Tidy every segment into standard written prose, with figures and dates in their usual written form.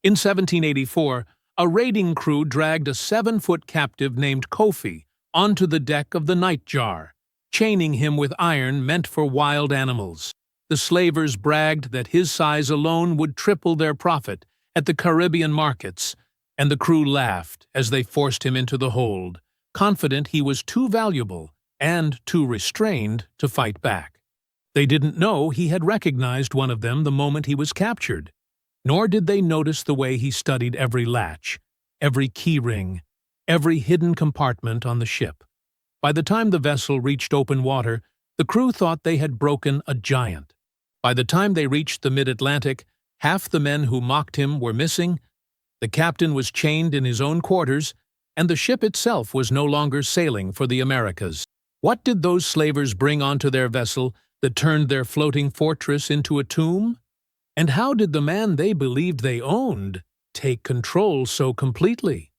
In 1784, a raiding crew dragged a 7-foot captive named Kofi onto the deck of the Nightjar, chaining him with iron meant for wild animals. The slavers bragged that his size alone would triple their profit at the Caribbean markets, and the crew laughed as they forced him into the hold, confident he was too valuable and too restrained to fight back. They didn't know he had recognized one of them the moment he was captured, nor did they notice the way he studied every latch, every key ring, every hidden compartment on the ship. By the time the vessel reached open water, the crew thought they had broken a giant. By the time they reached the mid-Atlantic, half the men who mocked him were missing, the captain was chained in his own quarters, and the ship itself was no longer sailing for the Americas. What did those slavers bring onto their vessel that turned their floating fortress into a tomb? And how did the man they believed they owned take control so completely?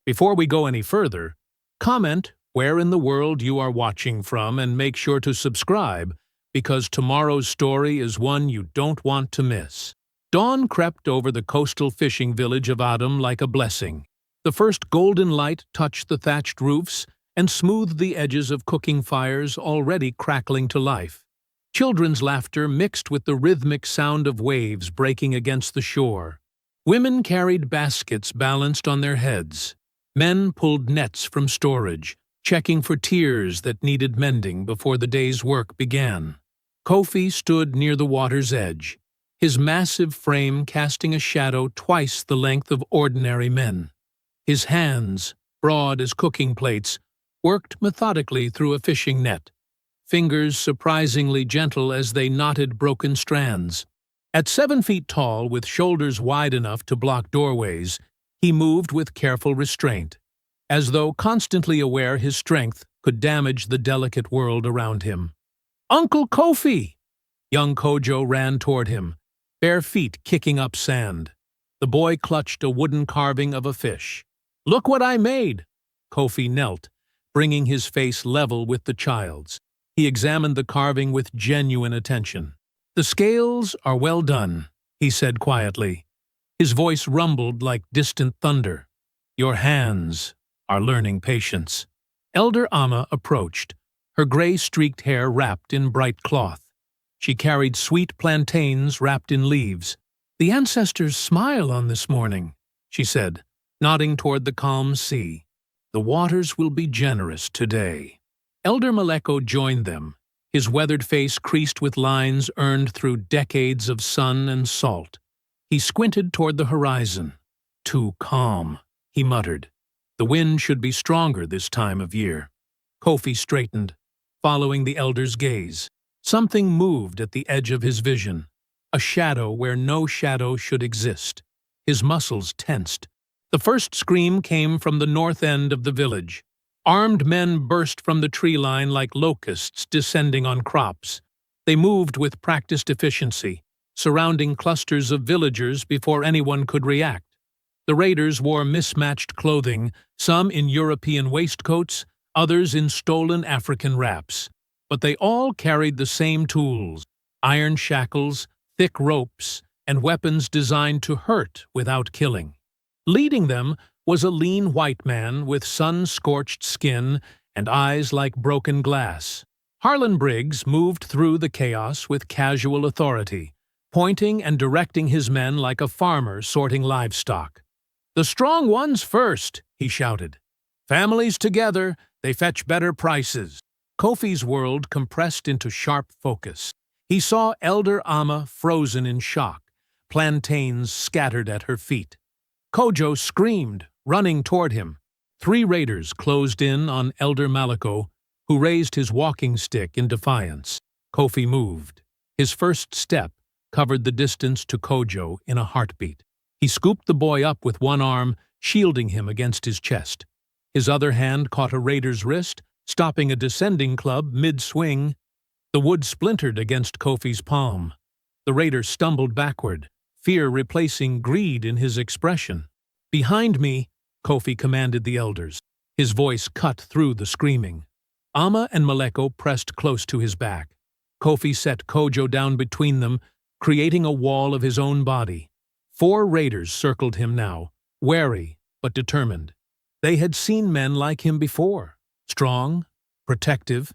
Before we go any further, comment where in the world you are watching from and make sure to subscribe, because tomorrow's story is one you don't want to miss. Dawn crept over the coastal fishing village of Adam like a blessing. The first golden light touched the thatched roofs and smoothed the edges of cooking fires already crackling to life. Children's laughter mixed with the rhythmic sound of waves breaking against the shore. Women carried baskets balanced on their heads. Men pulled nets from storage, checking for tiers that needed mending before the day's work began. Kofi stood near the water's edge, his massive frame casting a shadow twice the length of ordinary men. His hands, broad as cooking plates, worked methodically through a fishing net, fingers surprisingly gentle as they knotted broken strands. At 7 feet tall, with shoulders wide enough to block doorways, he moved with careful restraint, as though constantly aware his strength could damage the delicate world around him. "Uncle Kofi!" Young Kojo ran toward him, bare feet kicking up sand. The boy clutched a wooden carving of a fish. "Look what I made!" Kofi knelt, bringing his face level with the child's. He examined the carving with genuine attention. "The scales are well done," he said quietly. His voice rumbled like distant thunder. "Your hands are learning patience." Elder Amma approached, her gray-streaked hair wrapped in bright cloth. She carried sweet plantains wrapped in leaves. "The ancestors smile on this morning," she said, nodding toward the calm sea. "The waters will be generous today." Elder Maleko joined them, his weathered face creased with lines earned through decades of sun and salt. He squinted toward the horizon. "Too calm," he muttered. "The wind should be stronger this time of year." Kofi straightened, following the elder's gaze. Something moved at the edge of his vision, a shadow where no shadow should exist. His muscles tensed. The first scream came from the north end of the village. Armed men burst from the tree line like locusts descending on crops. They moved with practiced efficiency, surrounding clusters of villagers before anyone could react. The raiders wore mismatched clothing, some in European waistcoats, others in stolen African wraps. But they all carried the same tools: iron shackles, thick ropes, and weapons designed to hurt without killing. Leading them was a lean white man with sun-scorched skin and eyes like broken glass. Harlan Briggs moved through the chaos with casual authority, pointing and directing his men like a farmer sorting livestock. "The strong ones first," he shouted. "Families together, they fetch better prices." Kofi's world compressed into sharp focus. He saw Elder Amma frozen in shock, plantains scattered at her feet. Kojo screamed, running toward him. 3 raiders closed in on Elder Maleko, who raised his walking stick in defiance. Kofi moved. His first step covered the distance to Kojo in a heartbeat. He scooped the boy up with one arm, shielding him against his chest. His other hand caught a raider's wrist, stopping a descending club mid-swing. The wood splintered against Kofi's palm. The raider stumbled backward, fear replacing greed in his expression. "Behind me," Kofi commanded the elders. His voice cut through the screaming. Amma and Maleko pressed close to his back. Kofi set Kojo down between them, creating a wall of his own body. 4 raiders circled him now, wary but determined. They had seen men like him before, strong, protective,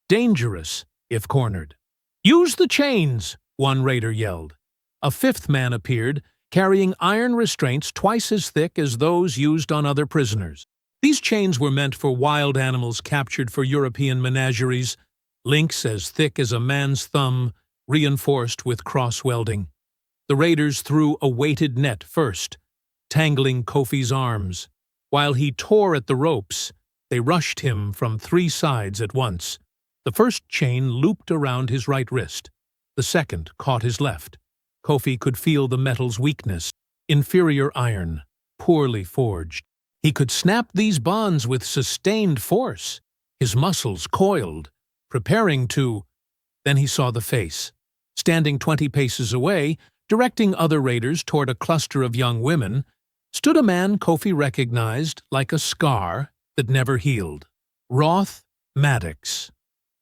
dangerous if cornered. "Use the chains!" one raider yelled. A 5th man appeared, carrying iron restraints twice as thick as those used on other prisoners. These chains were meant for wild animals captured for European menageries, links as thick as a man's thumb, reinforced with cross-welding. The raiders threw a weighted net first, tangling Kofi's arms. While he tore at the ropes, they rushed him from 3 sides at once. The first chain looped around his right wrist. The second caught his left. Kofi could feel the metal's weakness, inferior iron, poorly forged. He could snap these bonds with sustained force. His muscles coiled, preparing to— Then he saw the face. Standing 20 paces away, directing other raiders toward a cluster of young women, stood a man Kofi recognized like a scar that never healed. Roth Maddox.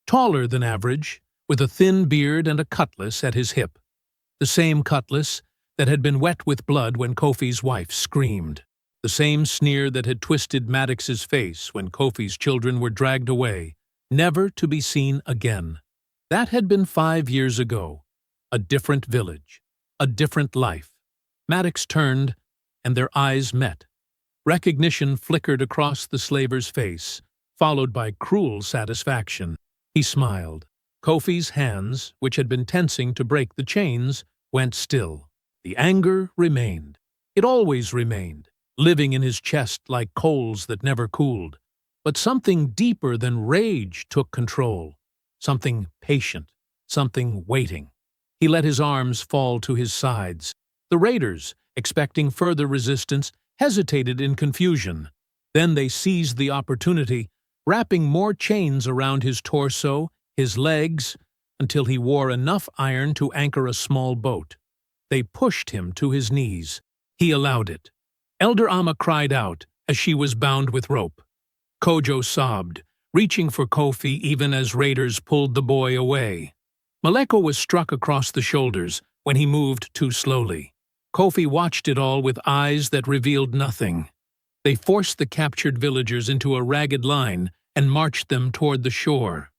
Taller than average, with a thin beard and a cutlass at his hip. The same cutlass that had been wet with blood when Kofi's wife screamed. The same sneer that had twisted Maddox's face when Kofi's children were dragged away, never to be seen again. That had been 5 years ago. A different village. A different life. Maddox turned, and their eyes met. Recognition flickered across the slaver's face, followed by cruel satisfaction. He smiled. Kofi's hands, which had been tensing to break the chains, went still. The anger remained. It always remained, living in his chest like coals that never cooled. But something deeper than rage took control. Something patient. Something waiting. He let his arms fall to his sides. The raiders, expecting further resistance, hesitated in confusion. Then they seized the opportunity, wrapping more chains around his torso, his legs, until he wore enough iron to anchor a small boat. They pushed him to his knees. He allowed it. Elder Amma cried out as she was bound with rope. Kojo sobbed, reaching for Kofi even as raiders pulled the boy away. Maleko was struck across the shoulders when he moved too slowly. Kofi watched it all with eyes that revealed nothing. They forced the captured villagers into a ragged line and marched them toward the shore.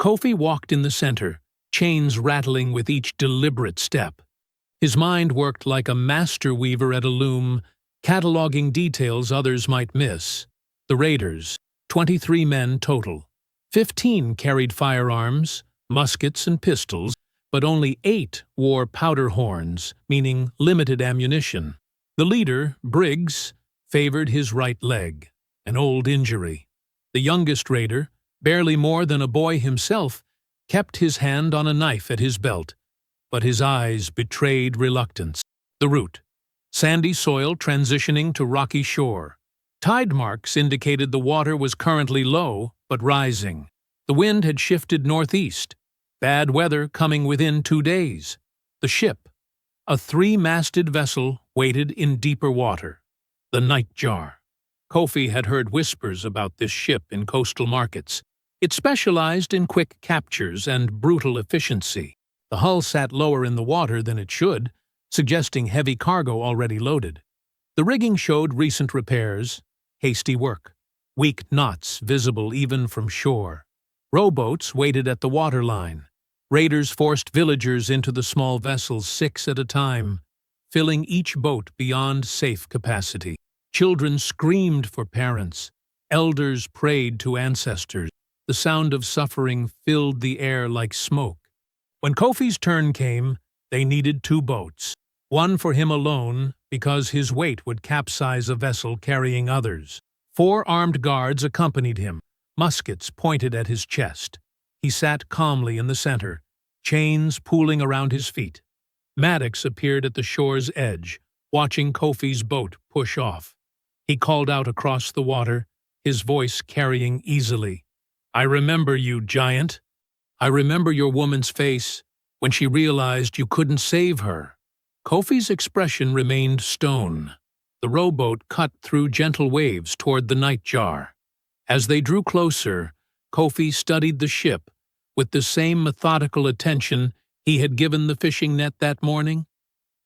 Kofi walked in the center, chains rattling with each deliberate step. His mind worked like a master weaver at a loom, cataloging details others might miss. The raiders, 23 men total. 15 carried firearms, muskets and pistols, but only 8 wore powder horns, meaning limited ammunition. The leader, Briggs, favored his right leg, an old injury. The youngest raider, barely more than a boy himself, kept his hand on a knife at his belt, but his eyes betrayed reluctance. The route. Sandy soil transitioning to rocky shore. Tide marks indicated the water was currently low, but rising. The wind had shifted northeast. Bad weather coming within 2 days. The ship, a 3-masted vessel, waited in deeper water. The Nightjar. Kofi had heard whispers about this ship in coastal markets. It specialized in quick captures and brutal efficiency. The hull sat lower in the water than it should, suggesting heavy cargo already loaded. The rigging showed recent repairs, hasty work, weak knots visible even from shore. Rowboats waited at the waterline. Raiders forced villagers into the small vessels 6 at a time, filling each boat beyond safe capacity. Children screamed for parents. Elders prayed to ancestors. The sound of suffering filled the air like smoke. When Kofi's turn came, they needed 2 boats. One for him alone, because his weight would capsize a vessel carrying others. 4 armed guards accompanied him, muskets pointed at his chest. He sat calmly in the center, chains pooling around his feet. Maddox appeared at the shore's edge, watching Kofi's boat push off. He called out across the water, his voice carrying easily. "I remember you, giant. I remember your woman's face when she realized you couldn't save her." Kofi's expression remained stone. The rowboat cut through gentle waves toward the Nightjar. As they drew closer, Kofi studied the ship with the same methodical attention he had given the fishing net that morning.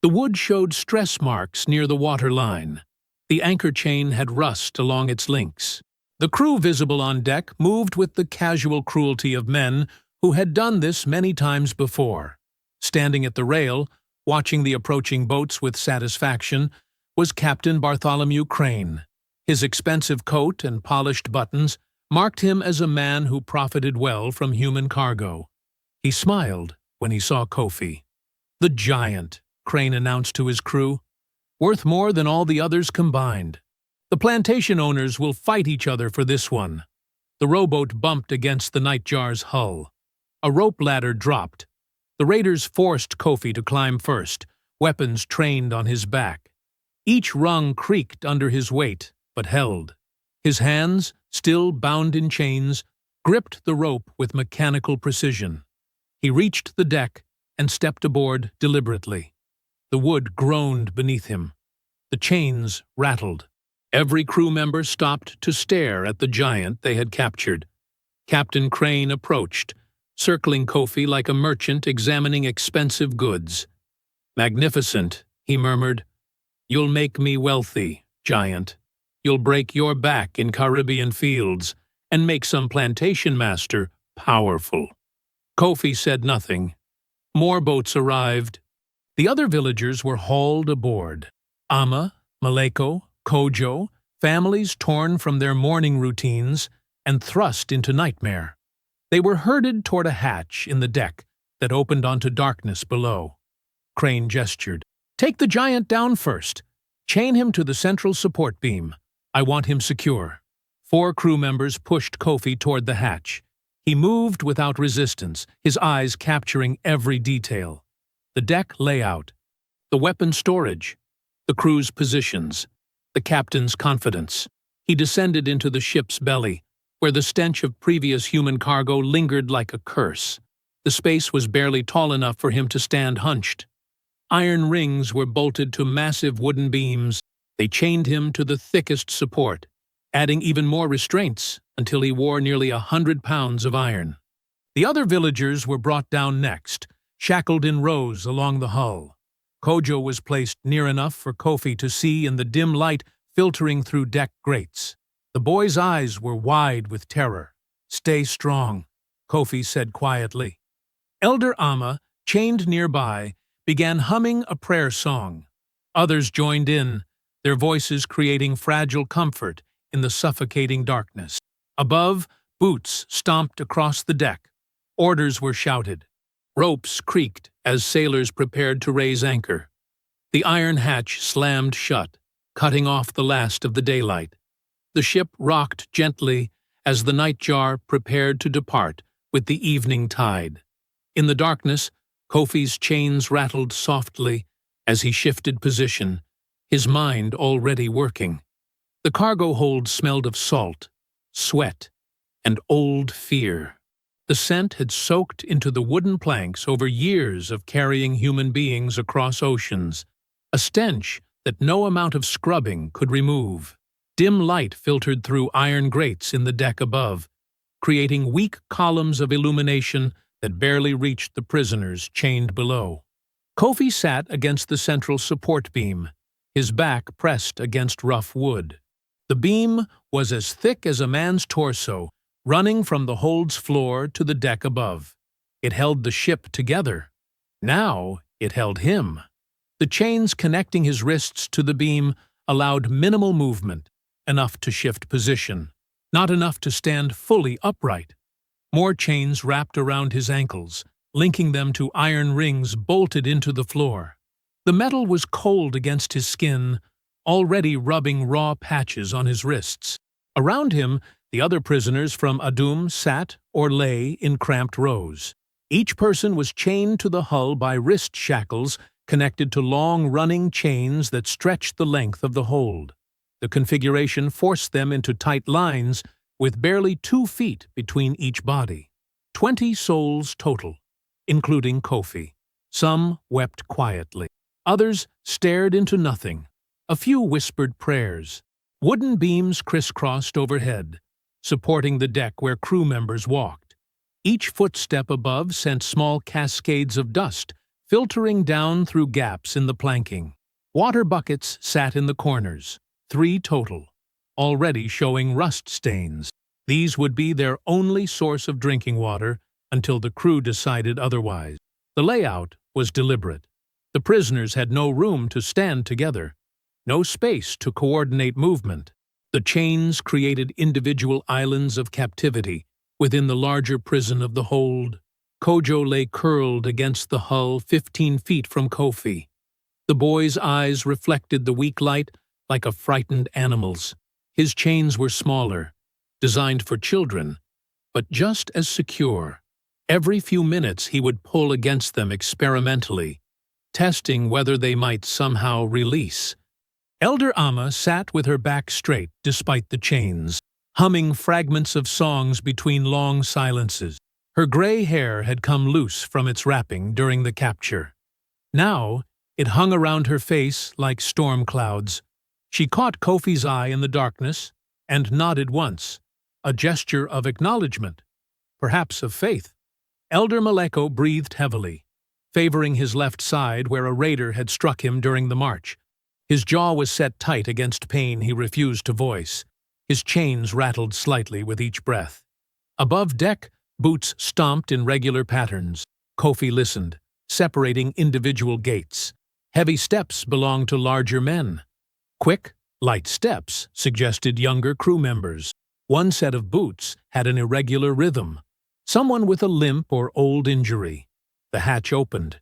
The wood showed stress marks near the waterline. The anchor chain had rust along its links. The crew visible on deck moved with the casual cruelty of men who had done this many times before. Standing at the rail, watching the approaching boats with satisfaction, was Captain Bartholomew Crane. His expensive coat and polished buttons marked him as a man who profited well from human cargo. He smiled when he saw Kofi. "The giant," Crane announced to his crew, "worth more than all the others combined. The plantation owners will fight each other for this one." The rowboat bumped against the Nightjar's hull. A rope ladder dropped. The raiders forced Kofi to climb first, weapons trained on his back. Each rung creaked under his weight, but held. His hands, still bound in chains, gripped the rope with mechanical precision. He reached the deck and stepped aboard deliberately. The wood groaned beneath him. The chains rattled. Every crew member stopped to stare at the giant they had captured. Captain Crane approached, circling Kofi like a merchant examining expensive goods. "Magnificent," he murmured. "You'll make me wealthy, giant. You'll break your back in Caribbean fields and make some plantation master powerful." Kofi said nothing. More boats arrived. The other villagers were hauled aboard. Ama, Maleko, Kojo, families torn from their mourning routines and thrust into nightmare. They were herded toward a hatch in the deck that opened onto darkness below. Crane gestured. "Take the giant down first. Chain him to the central support beam. I want him secure." 4 crew members pushed Kofi toward the hatch. He moved without resistance, his eyes capturing every detail. The deck layout, the weapon storage, the crew's positions, the captain's confidence. He descended into the ship's belly, where the stench of previous human cargo lingered like a curse. The space was barely tall enough for him to stand hunched. Iron rings were bolted to massive wooden beams. They chained him to the thickest support, adding even more restraints until he wore nearly 100 pounds of iron. The other villagers were brought down next, shackled in rows along the hull. Kojo was placed near enough for Kofi to see in the dim light filtering through deck grates. The boy's eyes were wide with terror. "Stay strong," Kofi said quietly. Elder Ama, chained nearby, began humming a prayer song. Others joined in, their voices creating fragile comfort in the suffocating darkness. Above, boots stomped across the deck. Orders were shouted. Ropes creaked as sailors prepared to raise anchor. The iron hatch slammed shut, cutting off the last of the daylight. The ship rocked gently as the Nightjar prepared to depart with the evening tide. In the darkness, Kofi's chains rattled softly as he shifted position, his mind already working. The cargo hold smelled of salt, sweat, and old fear. The scent had soaked into the wooden planks over years of carrying human beings across oceans, a stench that no amount of scrubbing could remove. Dim light filtered through iron grates in the deck above, creating weak columns of illumination that barely reached the prisoners chained below. Kofi sat against the central support beam, his back pressed against rough wood. The beam was as thick as a man's torso, running from the hold's floor to the deck above. It held the ship together. Now it held him. The chains connecting his wrists to the beam allowed minimal movement, enough to shift position, not enough to stand fully upright. More chains wrapped around his ankles, linking them to iron rings bolted into the floor. The metal was cold against his skin, already rubbing raw patches on his wrists. Around him, the other prisoners from Adum sat or lay in cramped rows. Each person was chained to the hull by wrist shackles connected to long-running chains that stretched the length of the hold. The configuration forced them into tight lines with barely 2 feet between each body. 20 souls total, including Kofi. Some wept quietly. Others stared into nothing. A few whispered prayers. Wooden beams crisscrossed overhead, supporting the deck where crew members walked. Each footstep above sent small cascades of dust filtering down through gaps in the planking. Water buckets sat in the corners, 3 total, already showing rust stains. These would be their only source of drinking water until the crew decided otherwise. The layout was deliberate. The prisoners had no room to stand together, no space to coordinate movement. The chains created individual islands of captivity within the larger prison of the hold. Kojo lay curled against the hull 15 feet from Kofi. The boy's eyes reflected the weak light like a frightened animal's. His chains were smaller, designed for children, but just as secure. Every few minutes he would pull against them experimentally, testing whether they might somehow release. Elder Amma sat with her back straight despite the chains, humming fragments of songs between long silences. Her gray hair had come loose from its wrapping during the capture. Now, it hung around her face like storm clouds. She caught Kofi's eye in the darkness and nodded once, a gesture of acknowledgement, perhaps of faith. Elder Maleko breathed heavily, favoring his left side where a raider had struck him during the march. His jaw was set tight against pain he refused to voice. His chains rattled slightly with each breath. Above deck, boots stomped in regular patterns. Kofi listened, separating individual gaits. Heavy steps belonged to larger men. Quick, light steps suggested younger crew members. One set of boots had an irregular rhythm. Someone with a limp or old injury. The hatch opened.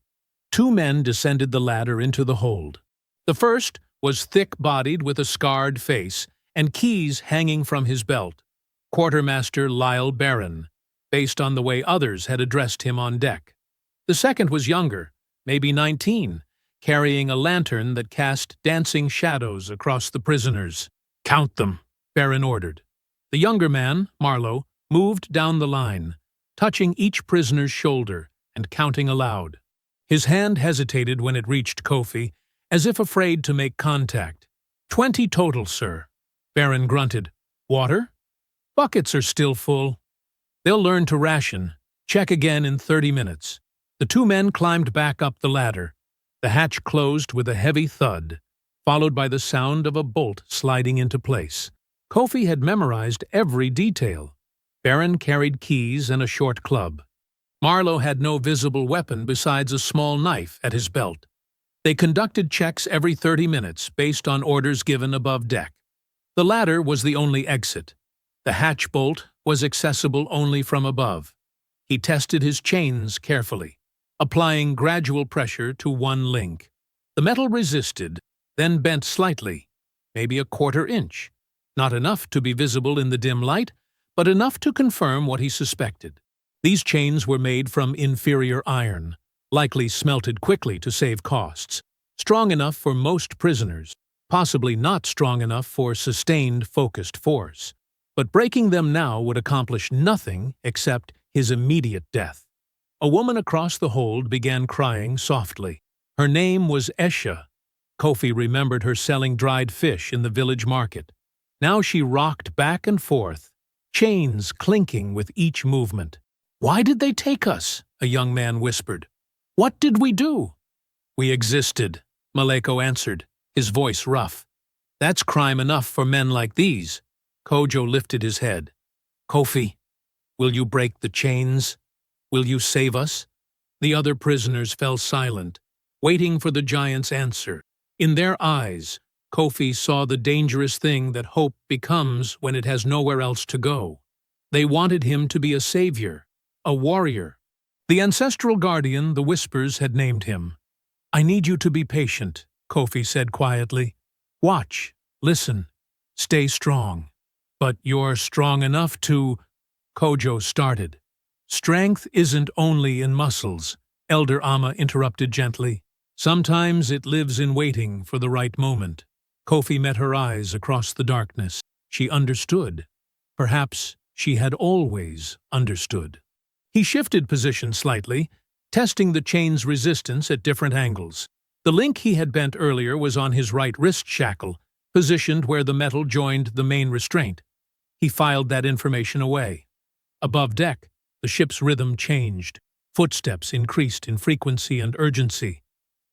2 men descended the ladder into the hold. The first was thick-bodied with a scarred face and keys hanging from his belt. Quartermaster Lyle Barron, based on the way others had addressed him on deck. The second was younger, maybe 19, carrying a lantern that cast dancing shadows across the prisoners. "Count them," Barron ordered. The younger man, Marlowe, moved down the line, touching each prisoner's shoulder and counting aloud. His hand hesitated when it reached Kofi, as if afraid to make contact. 20 total, sir." Barron grunted. "Water?" "Buckets are still full." "They'll learn to ration. Check again in 30 minutes. The 2 men climbed back up the ladder. The hatch closed with a heavy thud, followed by the sound of a bolt sliding into place. Kofi had memorized every detail. Barron carried keys and a short club. Marlowe had no visible weapon besides a small knife at his belt. They conducted checks every 30 minutes based on orders given above deck. The ladder was the only exit. The hatch bolt was accessible only from above. He tested his chains carefully, applying gradual pressure to one link. The metal resisted, then bent slightly, maybe a quarter inch. Not enough to be visible in the dim light, but enough to confirm what he suspected. These chains were made from inferior iron, likely smelted quickly to save costs. Strong enough for most prisoners, possibly not strong enough for sustained, focused force. But breaking them now would accomplish nothing except his immediate death. A woman across the hold began crying softly. Her name was Esha. Kofi remembered her selling dried fish in the village market. Now she rocked back and forth, chains clinking with each movement. "Why did they take us?" a young man whispered. "What did we do?" "We existed," Maleko answered, his voice rough. "That's crime enough for men like these." Kojo lifted his head. "Kofi, will you break the chains? Will you save us?" The other prisoners fell silent, waiting for the giant's answer. In their eyes, Kofi saw the dangerous thing that hope becomes when it has nowhere else to go. They wanted him to be a savior, a warrior. The ancestral guardian, the Whispers, had named him. "I need you to be patient," Kofi said quietly. "Watch, listen, stay strong." "But you're strong enough to—" Kojo started. "Strength isn't only in muscles," Elder Amma interrupted gently. "Sometimes it lives in waiting for the right moment." Kofi met her eyes across the darkness. She understood. Perhaps she had always understood. He shifted position slightly, testing the chain's resistance at different angles. The link he had bent earlier was on his right wrist shackle, positioned where the metal joined the main restraint. He filed that information away. Above deck, the ship's rhythm changed. Footsteps increased in frequency and urgency.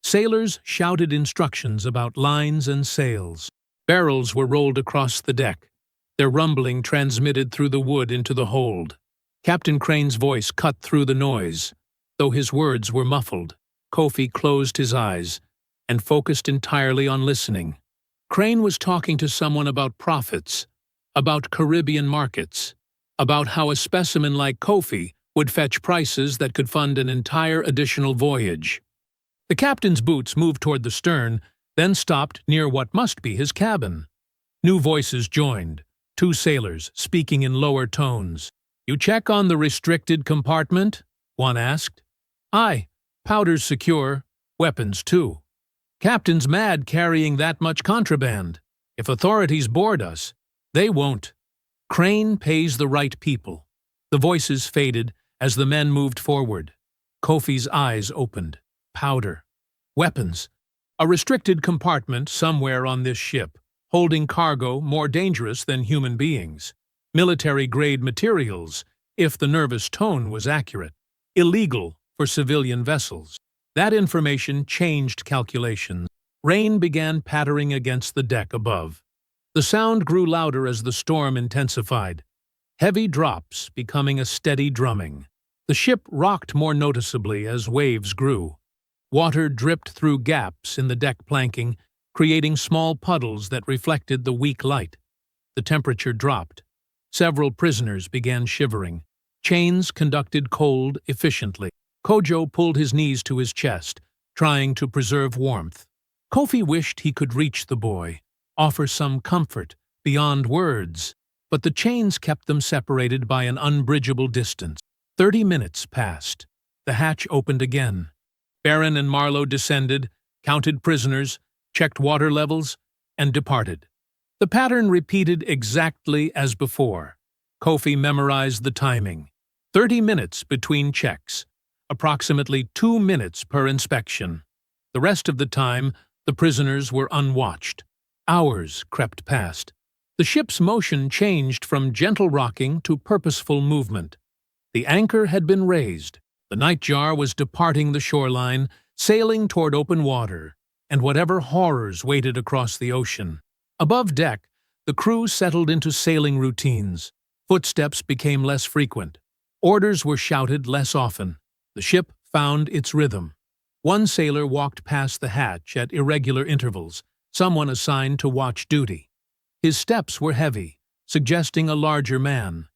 Sailors shouted instructions about lines and sails. Barrels were rolled across the deck, their rumbling transmitted through the wood into the hold. Captain Crane's voice cut through the noise. Though his words were muffled, Kofi closed his eyes and focused entirely on listening. Crane was talking to someone about profits, about Caribbean markets, about how a specimen like Kofi would fetch prices that could fund an entire additional voyage. The captain's boots moved toward the stern, then stopped near what must be his cabin. New voices joined, two sailors speaking in lower tones. "You check on the restricted compartment?" one asked. "Aye, powder's secure, weapons too. Captain's mad carrying that much contraband. If authorities board us, they won't. Crane pays the right people." The voices faded as the men moved forward. Kofi's eyes opened. Powder. Weapons. A restricted compartment somewhere on this ship, holding cargo more dangerous than human beings. Military-grade materials, if the nervous tone was accurate. Illegal for civilian vessels. That information changed calculations. Rain began pattering against the deck above. The sound grew louder as the storm intensified. Heavy drops becoming a steady drumming. The ship rocked more noticeably as waves grew. Water dripped through gaps in the deck planking, creating small puddles that reflected the weak light. The temperature dropped. Several prisoners began shivering. Chains conducted cold efficiently. Kojo pulled his knees to his chest, trying to preserve warmth. Kofi wished he could reach the boy, offer some comfort beyond words, but the chains kept them separated by an unbridgeable distance. 30 minutes passed. The hatch opened again. Barron and Marlowe descended, counted prisoners, checked water levels, and departed. The pattern repeated exactly as before. Kofi memorized the timing. 30 minutes between checks, approximately 2 minutes per inspection. The rest of the time, the prisoners were unwatched. Hours crept past. The ship's motion changed from gentle rocking to purposeful movement. The anchor had been raised. The Nightjar was departing the shoreline, sailing toward open water, and whatever horrors waited across the ocean. Above deck, the crew settled into sailing routines. Footsteps became less frequent. Orders were shouted less often. The ship found its rhythm. One sailor walked past the hatch at irregular intervals, someone assigned to watch duty. His steps were heavy, suggesting a larger man.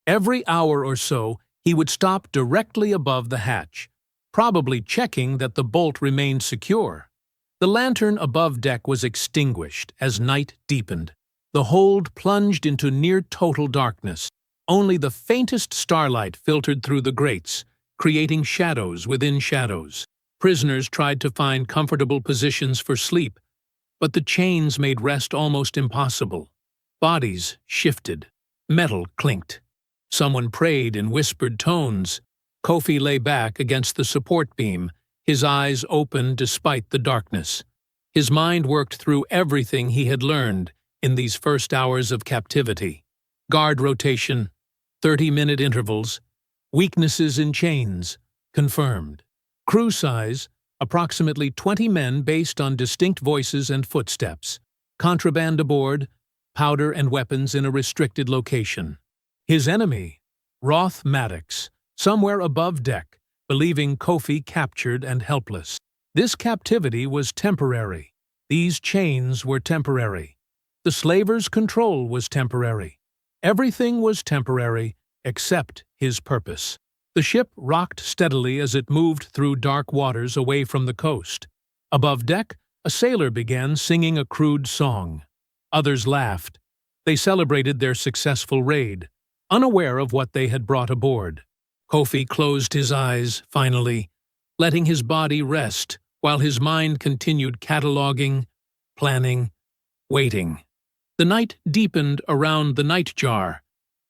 Every hour or so, he would stop directly above the hatch, probably checking that the bolt remained secure. The lantern above deck was extinguished as night deepened. The hold plunged into near-total darkness. Only the faintest starlight filtered through the grates, creating shadows within shadows. Prisoners tried to find comfortable positions for sleep, but the chains made rest almost impossible. Bodies shifted. Metal clinked. Someone prayed in whispered tones. Kofi lay back against the support beam, his eyes open despite the darkness. His mind worked through everything he had learned in these first hours of captivity. Guard rotation, 30-minute intervals, weaknesses in chains, confirmed. Crew size, approximately 20 men based on distinct voices and footsteps. Contraband aboard, powder and weapons in a restricted location. His enemy, Roth Maddox, somewhere above deck, believing Kofi captured and helpless. This captivity was temporary. These chains were temporary. The slaver's control was temporary. Everything was temporary except his purpose. The ship rocked steadily as it moved through dark waters away from the coast. Above deck, a sailor began singing a crude song. Others laughed. They celebrated their successful raid, unaware of what they had brought aboard. Kofi closed his eyes, finally, letting his body rest while his mind continued cataloging, planning, waiting. The night deepened around the Nightjar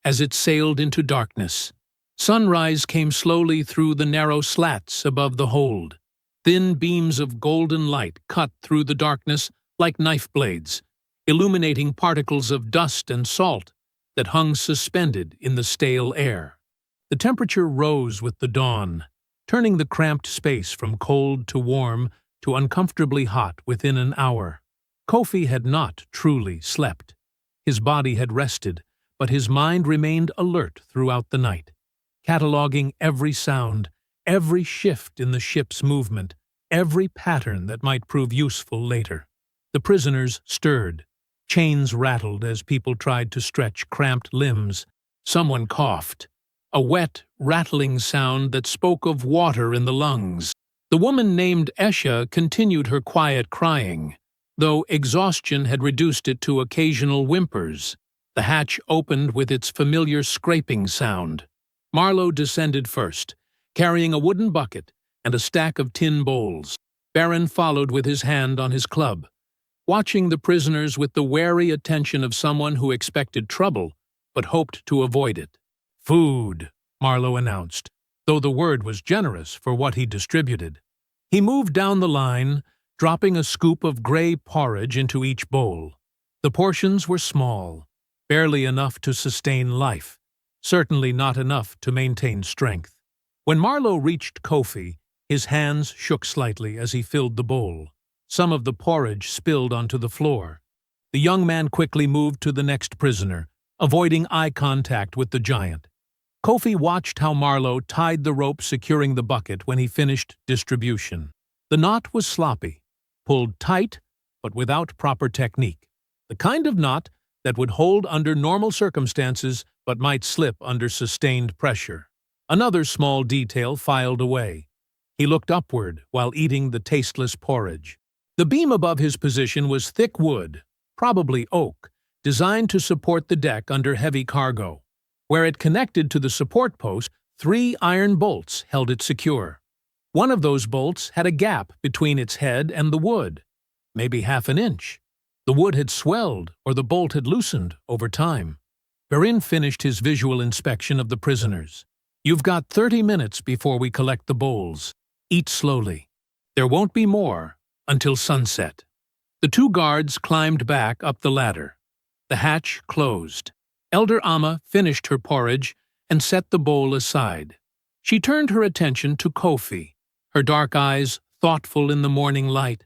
as it sailed into darkness. Sunrise came slowly through the narrow slats above the hold. Thin beams of golden light cut through the darkness like knife blades, illuminating particles of dust and salt that hung suspended in the stale air. The temperature rose with the dawn. turning the cramped space from cold to warm to uncomfortably hot within an hour. Kofi had not truly slept. His body had rested, but his mind remained alert throughout the night, cataloging every sound, every shift in the ship's movement, every pattern that might prove useful later. The prisoners stirred. Chains rattled as people tried to stretch cramped limbs. Someone coughed, a wet, rattling sound that spoke of water in the lungs. The woman named Esha continued her quiet crying, though exhaustion had reduced it to occasional whimpers. The hatch opened with its familiar scraping sound. Marlowe descended first, carrying a wooden bucket and a stack of tin bowls. Baron followed with his hand on his club, watching the prisoners with the wary attention of someone who expected trouble but hoped to avoid it. "Food," Marlowe announced, though the word was generous for what he distributed. He moved down the line, dropping a scoop of gray porridge into each bowl. The portions were small, barely enough to sustain life, certainly not enough to maintain strength. When Marlowe reached Kofi, his hands shook slightly as he filled the bowl. Some of the porridge spilled onto the floor. The young man quickly moved to the next prisoner, avoiding eye contact with the giant. Kofi watched how Marlowe tied the rope securing the bucket when he finished distribution. The knot was sloppy, pulled tight, but without proper technique. The kind of knot that would hold under normal circumstances but might slip under sustained pressure. Another small detail filed away. He looked upward while eating the tasteless porridge. The beam above his position was thick wood, probably oak, designed to support the deck under heavy cargo. Where it connected to the support post, 3 iron bolts held it secure. One of those bolts had a gap between its head and the wood, maybe half an inch. The wood had swelled or the bolt had loosened over time. Barin finished his visual inspection of the prisoners. "You've got 30 minutes before we collect the bowls. Eat slowly. There won't be more until sunset." The 2 guards climbed back up the ladder. The hatch closed. Elder Amma finished her porridge and set the bowl aside. She turned her attention to Kofi, her dark eyes thoughtful in the morning light.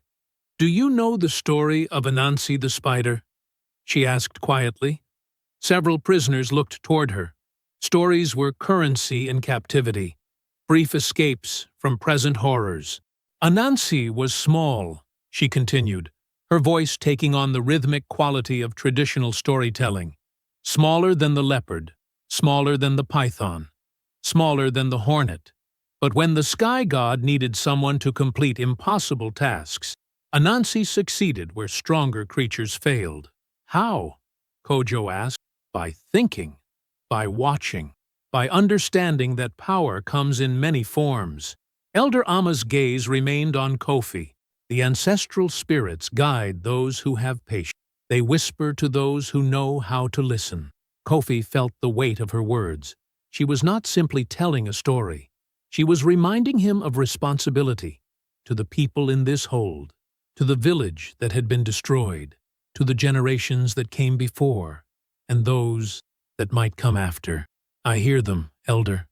"Do you know the story of Anansi the spider?" she asked quietly. Several prisoners looked toward her. Stories were currency in captivity, brief escapes from present horrors. "Anansi was small," she continued, her voice taking on the rhythmic quality of traditional storytelling. "Smaller than the leopard, smaller than the python, smaller than the hornet. But when the sky god needed someone to complete impossible tasks, Anansi succeeded where stronger creatures failed." "How?" Kojo asked. "By thinking, by watching, by understanding that power comes in many forms." Elder Amma's gaze remained on Kofi. "The ancestral spirits guide those who have patience. They whisper to those who know how to listen." Kofi felt the weight of her words. She was not simply telling a story. She was reminding him of responsibility to the people in this hold, to the village that had been destroyed, to the generations that came before, and those that might come after. "I hear them, Elder,"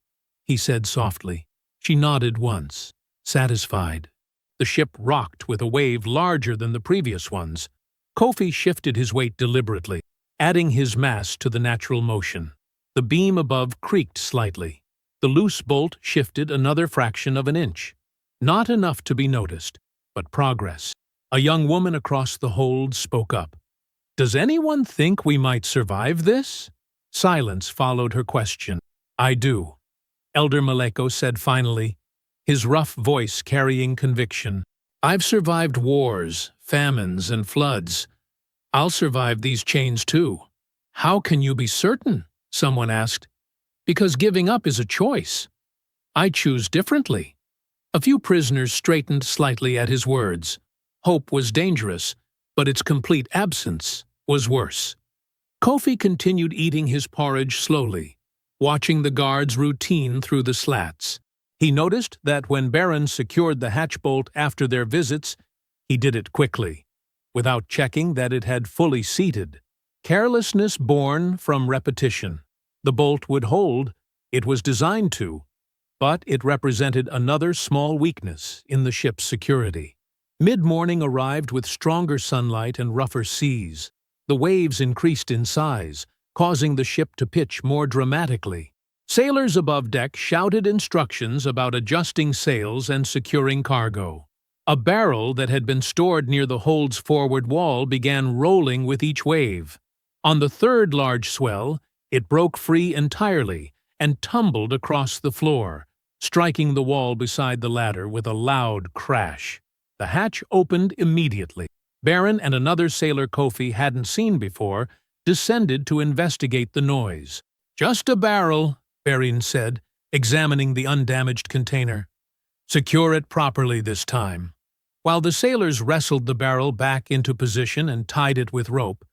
he said softly. She nodded once, satisfied. The ship rocked with a wave larger than the previous ones. Kofi shifted his weight deliberately, adding his mass to the natural motion. The beam above creaked slightly. The loose bolt shifted another fraction of an inch. Not enough to be noticed, but progress. A young woman across the hold spoke up. "Does anyone think we might survive this?" Silence followed her question. "I do," Elder Maleko said finally, his rough voice carrying conviction. "I've survived wars, famines, and floods. I'll survive these chains too." "How can you be certain?" someone asked. "Because giving up is a choice. I choose differently." A few prisoners straightened slightly at his words. Hope was dangerous, but its complete absence was worse. Kofi continued eating his porridge slowly, watching the guard's routine through the slats. He noticed that when Baron secured the hatch bolt after their visits, he did it quickly, without checking that it had fully seated. Carelessness born from repetition. The bolt would hold, it was designed to, but it represented another small weakness in the ship's security. Mid-morning arrived with stronger sunlight and rougher seas. The waves increased in size, causing the ship to pitch more dramatically. Sailors above deck shouted instructions about adjusting sails and securing cargo. A barrel that had been stored near the hold's forward wall began rolling with each wave. On the third large swell, it broke free entirely and tumbled across the floor, striking the wall beside the ladder with a loud crash. The hatch opened immediately. Baron and another sailor Kofi hadn't seen before descended to investigate the noise. "Just a barrel," Baron said, examining the undamaged container. "Secure it properly this time." While the sailors wrestled the barrel back into position and tied it with rope,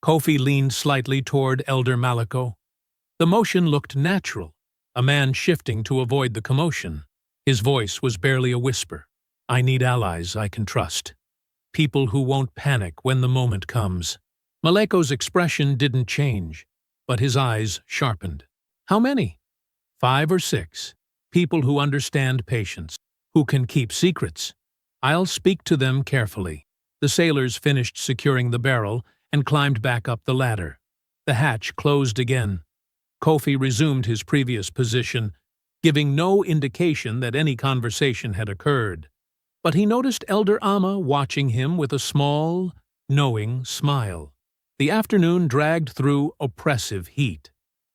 Kofi leaned slightly toward Elder Maliko. The motion looked natural, a man shifting to avoid the commotion. His voice was barely a whisper. "I need allies I can trust. People who won't panic when the moment comes." Maliko's expression didn't change, but his eyes sharpened. "How many?" "5 or 6. People who understand patience, who can keep secrets. I'll speak to them carefully." The sailors finished securing the barrel and climbed back up the ladder. The hatch closed again. Kofi resumed his previous position, giving no indication that any conversation had occurred. But he noticed Elder Amma watching him with a small, knowing smile. The afternoon dragged through oppressive heat.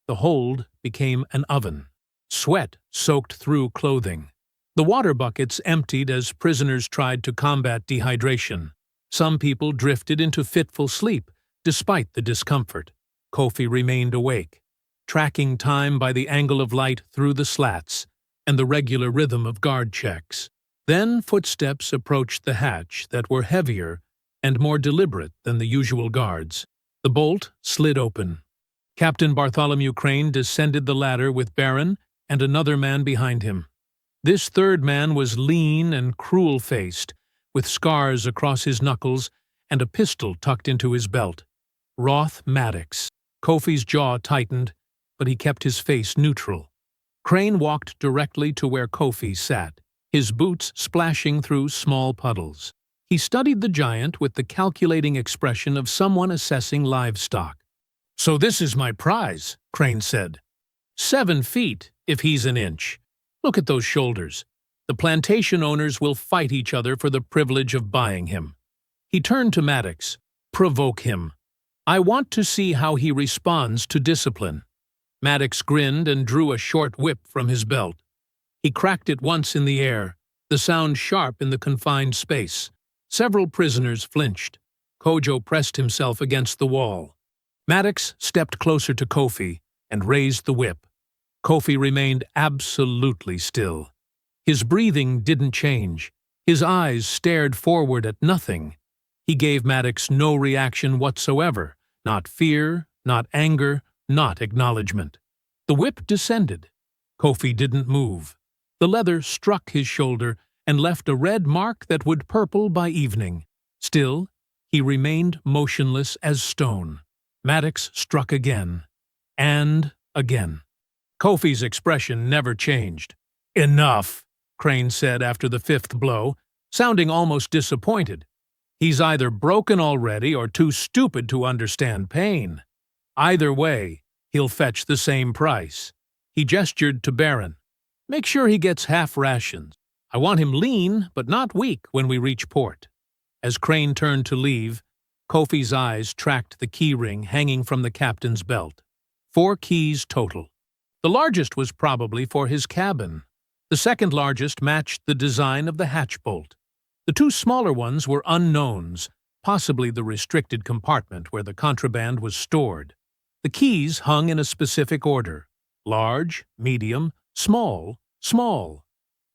The hold became an oven. Sweat soaked through clothing. The water buckets emptied as prisoners tried to combat dehydration. Some people drifted into fitful sleep, despite the discomfort. Kofi remained awake, tracking time by the angle of light through the slats and the regular rhythm of guard checks. Then footsteps approached the hatch that were heavier and more deliberate than the usual guards. The bolt slid open. Captain Bartholomew Crane descended the ladder with Baron and another man behind him. This third man was lean and cruel-faced, with scars across his knuckles and a pistol tucked into his belt. Roth Maddox. Kofi's jaw tightened, but he kept his face neutral. Crane walked directly to where Kofi sat, his boots splashing through small puddles. He studied the giant with the calculating expression of someone assessing livestock. "So this is my prize," Crane said. 7 feet, if he's an inch. Look at those shoulders. The plantation owners will fight each other for the privilege of buying him." He turned to Maddox. "Provoke him. I want to see how he responds to discipline." Maddox grinned and drew a short whip from his belt. He cracked it once in the air, the sound sharp in the confined space. Several prisoners flinched. Kojo pressed himself against the wall. Maddox stepped closer to Kofi and raised the whip. Kofi remained absolutely still. His breathing didn't change. His eyes stared forward at nothing. He gave Maddox no reaction whatsoever, not fear, not anger, not acknowledgement. The whip descended. Kofi didn't move. The leather struck his shoulder and left a red mark that would purple by evening. Still, he remained motionless as stone. Maddox struck again, and again. Kofi's expression never changed. "Enough," Crane said after the 5th blow, sounding almost disappointed. "He's either broken already or too stupid to understand pain. Either way, he'll fetch the same price." He gestured to Baron. "Make sure he gets half rations. I want him lean, but not weak when we reach port." As Crane turned to leave, Kofi's eyes tracked the key ring hanging from the captain's belt. 4 keys total. The largest was probably for his cabin. The second largest matched the design of the hatch bolt. The 2 smaller ones were unknowns, possibly the restricted compartment where the contraband was stored. The keys hung in a specific order: large, medium, small, small.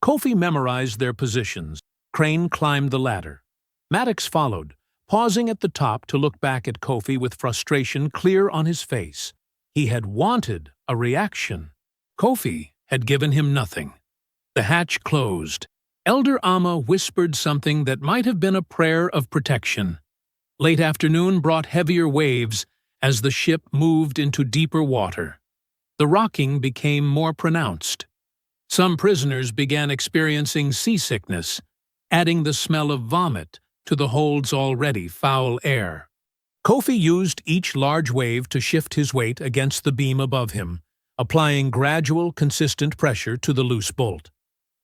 Kofi memorized their positions. Crane climbed the ladder. Maddox followed, pausing at the top to look back at Kofi with frustration clear on his face. He had wanted a reaction. Kofi had given him nothing. The hatch closed. Elder Amma whispered something that might have been a prayer of protection. Late afternoon brought heavier waves as the ship moved into deeper water. The rocking became more pronounced. Some prisoners began experiencing seasickness, adding the smell of vomit to the hold's already foul air. Kofi used each large wave to shift his weight against the beam above him, applying gradual, consistent pressure to the loose bolt.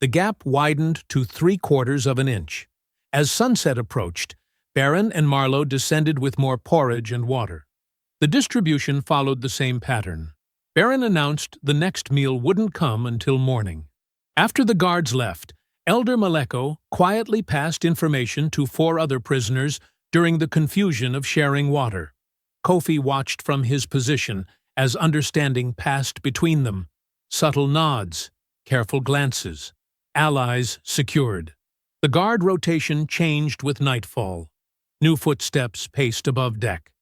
The gap widened to 3/4 of an inch. As sunset approached, Baron and Marlowe descended with more porridge and water. The distribution followed the same pattern. Baron announced the next meal wouldn't come until morning. After the guards left, Elder Maleko quietly passed information to 4 other prisoners during the confusion of sharing water. Kofi watched from his position as understanding passed between them. Subtle nods, careful glances, allies secured. The guard rotation changed with nightfall. New footsteps paced above deck.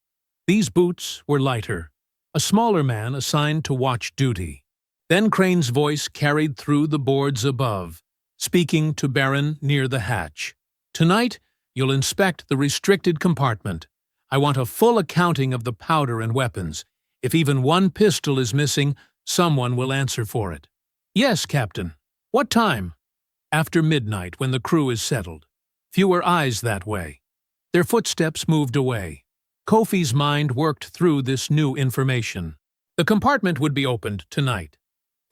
These boots were lighter, a smaller man assigned to watch duty. Then Crane's voice carried through the boards above, speaking to Baron near the hatch. "Tonight, you'll inspect the restricted compartment. I want a full accounting of the powder and weapons. If even one pistol is missing, someone will answer for it." "Yes, Captain. What time?" "After midnight, when the crew is settled. Fewer eyes that way." Their footsteps moved away. Kofi's mind worked through this new information. The compartment would be opened tonight.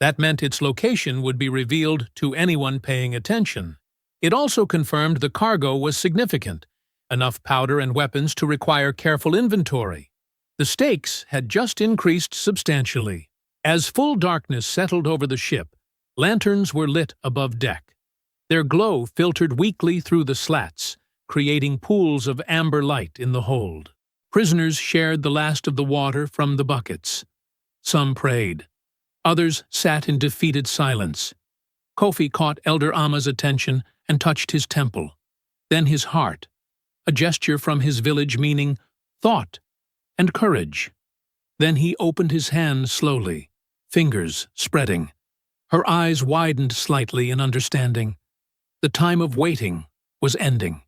That meant its location would be revealed to anyone paying attention. It also confirmed the cargo was significant, enough powder and weapons to require careful inventory. The stakes had just increased substantially. As full darkness settled over the ship, lanterns were lit above deck. Their glow filtered weakly through the slats, creating pools of amber light in the hold. Prisoners shared the last of the water from the buckets. Some prayed. Others sat in defeated silence. Kofi caught Elder Amma's attention and touched his temple, then his heart, a gesture from his village meaning thought and courage. Then he opened his hand slowly, fingers spreading. Her eyes widened slightly in understanding. The time of waiting was ending.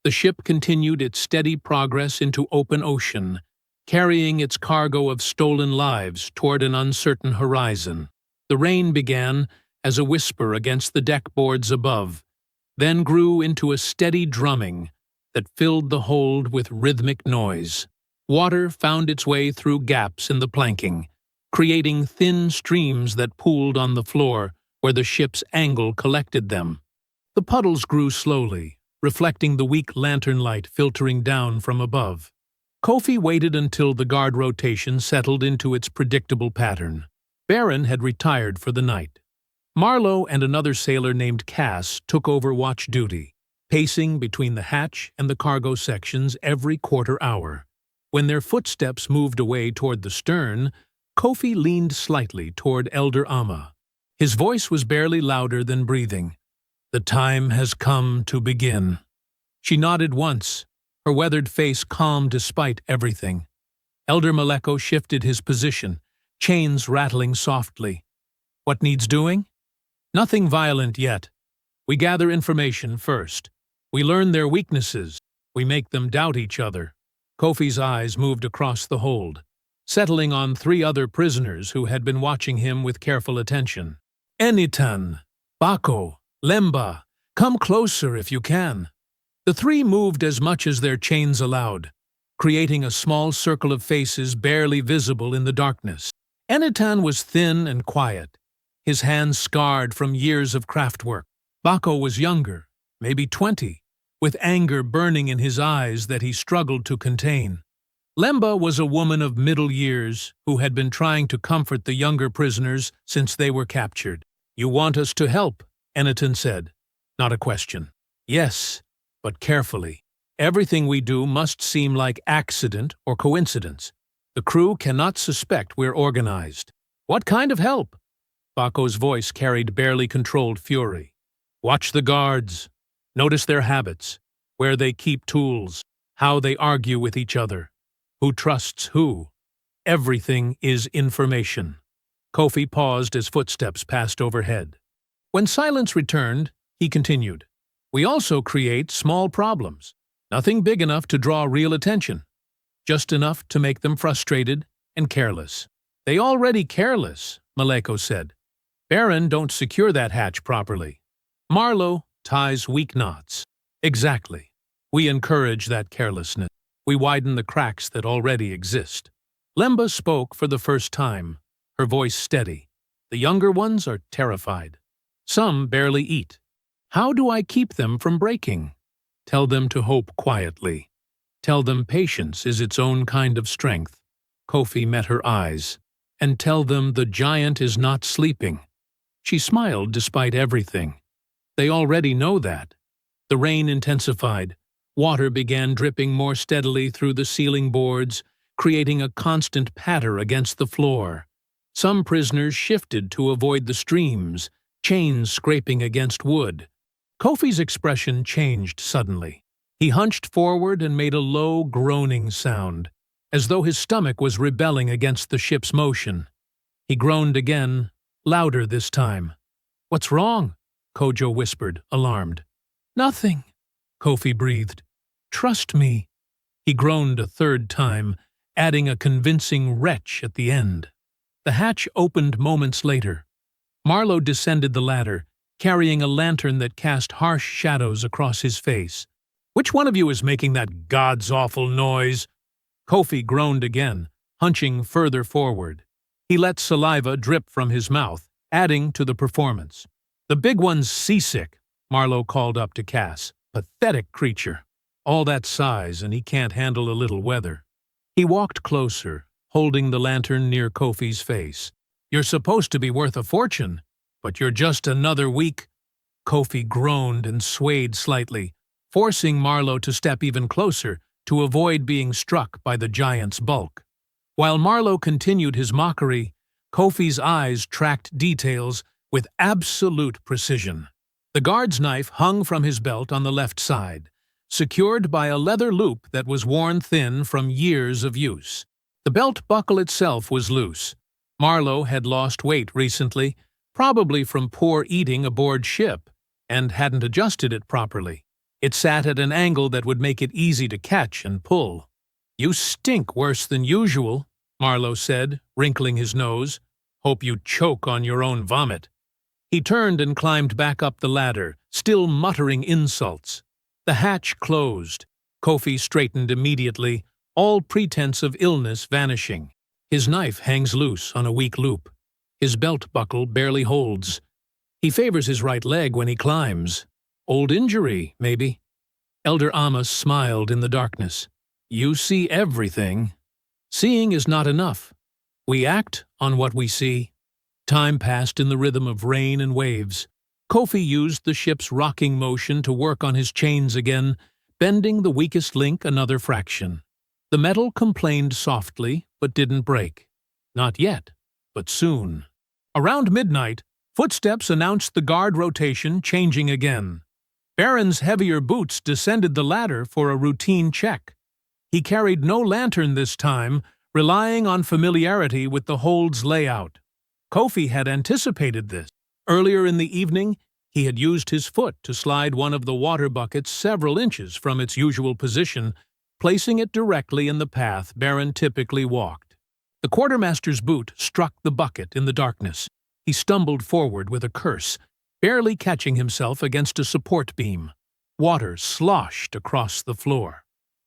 The ship continued its steady progress into open ocean, carrying its cargo of stolen lives toward an uncertain horizon. The rain began as a whisper against the deck boards above, then grew into a steady drumming that filled the hold with rhythmic noise. Water found its way through gaps in the planking, creating thin streams that pooled on the floor where the ship's angle collected them. The puddles grew slowly, reflecting the weak lantern light filtering down from above. Kofi waited until the guard rotation settled into its predictable pattern. Baron had retired for the night. Marlowe and another sailor named Cass took over watch duty, pacing between the hatch and the cargo sections every quarter hour. When their footsteps moved away toward the stern, Kofi leaned slightly toward Elder Amma. His voice was barely louder than breathing. "The time has come to begin." She nodded once, her weathered face calm despite everything. Elder Maleko shifted his position, chains rattling softly. "What needs doing?" "Nothing violent yet. We gather information first. We learn their weaknesses. We make them doubt each other." Kofi's eyes moved across the hold, settling on 3 other prisoners who had been watching him with careful attention. "Enitan, Bako, Lemba, come closer if you can." The 3 moved as much as their chains allowed, creating a small circle of faces barely visible in the darkness. Enitan was thin and quiet, his hands scarred from years of craft work. Bako was younger, maybe 20, with anger burning in his eyes that he struggled to contain. Lemba was a woman of middle years who had been trying to comfort the younger prisoners since they were captured. "You want us to help," Enitan said. Not a question. "Yes, but carefully. Everything we do must seem like accident or coincidence. The crew cannot suspect we're organized." "What kind of help?" Bako's voice carried barely controlled fury. "Watch the guards. Notice their habits, where they keep tools, how they argue with each other, who trusts who. Everything is information." Kofi paused as footsteps passed overhead. When silence returned, he continued. "We also create small problems, nothing big enough to draw real attention, just enough to make them frustrated and careless." "They already careless," Maleko said. Baron don't secure that hatch properly. Marlowe ties weak knots. Exactly. We encourage that carelessness. We widen the cracks that already exist. Lemba spoke for the first time, her voice steady. The younger ones are terrified. Some barely eat. How do I keep them from breaking? Tell them to hope quietly. Tell them patience is its own kind of strength. Kofi met her eyes. And tell them the giant is not sleeping. She smiled despite everything. They already know that. The rain intensified. Water began dripping more steadily through the ceiling boards, creating a constant patter against the floor. Some prisoners shifted to avoid the streams, chains scraping against wood. Kofi's expression changed suddenly. He hunched forward and made a low, groaning sound, as though his stomach was rebelling against the ship's motion. He groaned again, louder this time. "What's wrong?" Kojo whispered, alarmed. "Nothing," Kofi breathed. "Trust me." He groaned a third time, adding a convincing retch at the end. The hatch opened moments later. Marlowe descended the ladder, carrying a lantern that cast harsh shadows across his face. "Which one of you is making that God's awful noise?" Kofi groaned again, hunching further forward. He let saliva drip from his mouth, adding to the performance. "The big one's seasick," Marlowe called up to Cass. "Pathetic creature. All that size, and he can't handle a little weather." He walked closer, holding the lantern near Kofi's face. "You're supposed to be worth a fortune, but you're just another weak—" Kofi groaned and swayed slightly, forcing Marlowe to step even closer to avoid being struck by the giant's bulk. While Marlowe continued his mockery, Kofi's eyes tracked details with absolute precision. The guard's knife hung from his belt on the left side, secured by a leather loop that was worn thin from years of use. The belt buckle itself was loose. Marlowe had lost weight recently, probably from poor eating aboard ship, and hadn't adjusted it properly. It sat at an angle that would make it easy to catch and pull. "You stink worse than usual," Marlowe said, wrinkling his nose. "Hope you choke on your own vomit." He turned and climbed back up the ladder, still muttering insults. The hatch closed. Kofi straightened immediately, all pretense of illness vanishing. His knife hangs loose on a weak loop. His belt buckle barely holds. He favors his right leg when he climbs. Old injury, maybe. Elder Amos smiled in the darkness. "You see everything. Seeing is not enough. We act on what we see." Time passed in the rhythm of rain and waves. Kofi used the ship's rocking motion to work on his chains again, bending the weakest link another fraction. The metal complained softly, but didn't break. Not yet, but soon. Around midnight, footsteps announced the guard rotation changing again. Baron's heavier boots descended the ladder for a routine check. He carried no lantern this time, relying on familiarity with the hold's layout. Kofi had anticipated this. Earlier in the evening, he had used his foot to slide one of the water buckets several inches from its usual position, placing it directly in the path Baron typically walked. The quartermaster's boot struck the bucket in the darkness. He stumbled forward with a curse, barely catching himself against a support beam. Water sloshed across the floor.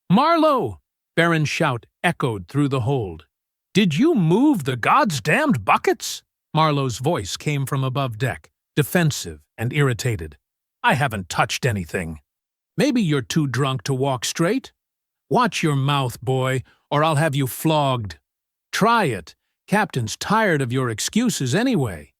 "Marlowe!" Baron's shout echoed through the hold. "Did you move the goddamned buckets?" Marlowe's voice came from above deck, defensive and irritated. "I haven't touched anything." "Maybe you're too drunk to walk straight? Watch your mouth, boy, or I'll have you flogged." "Try it. Captain's tired of your excuses anyway."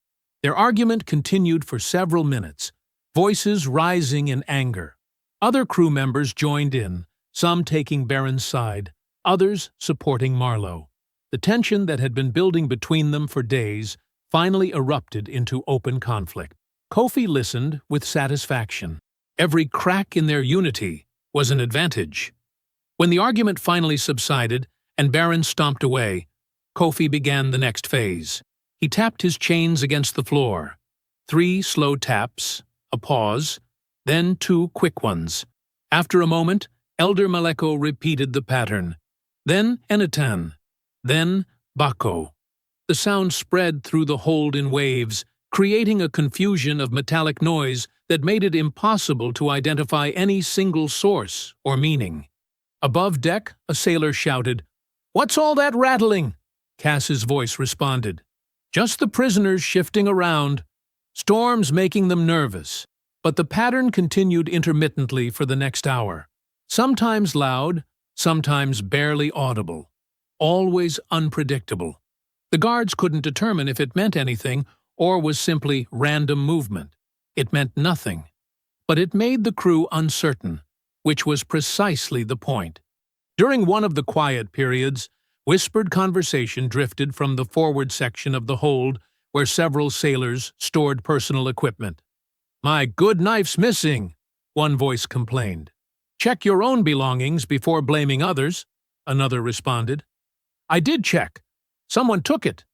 Their argument continued for several minutes, voices rising in anger. Other crew members joined in, some taking Baron's side, others supporting Marlowe. The tension that had been building between them for days finally erupted into open conflict. Kofi listened with satisfaction. Every crack in their unity was an advantage. When the argument finally subsided and Baron stomped away, Kofi began the next phase. He tapped his chains against the floor. 3 slow taps, a pause, then 2 quick ones. After a moment, Elder Maleko repeated the pattern. Then Enatan. Then Bako. The sound spread through the hold in waves, creating a confusion of metallic noise that made it impossible to identify any single source or meaning. Above deck, a sailor shouted, "What's all that rattling?" Cass's voice responded, "Just the prisoners shifting around. Storm's making them nervous." But the pattern continued intermittently for the next hour. Sometimes loud, sometimes barely audible. Always unpredictable. The guards couldn't determine if it meant anything or was simply random movement. It meant nothing. But it made the crew uncertain, which was precisely the point. During one of the quiet periods, whispered conversation drifted from the forward section of the hold where several sailors stored personal equipment. "My good knife's missing," one voice complained. "Check your own belongings before blaming others," another responded. "I did check. Someone took it.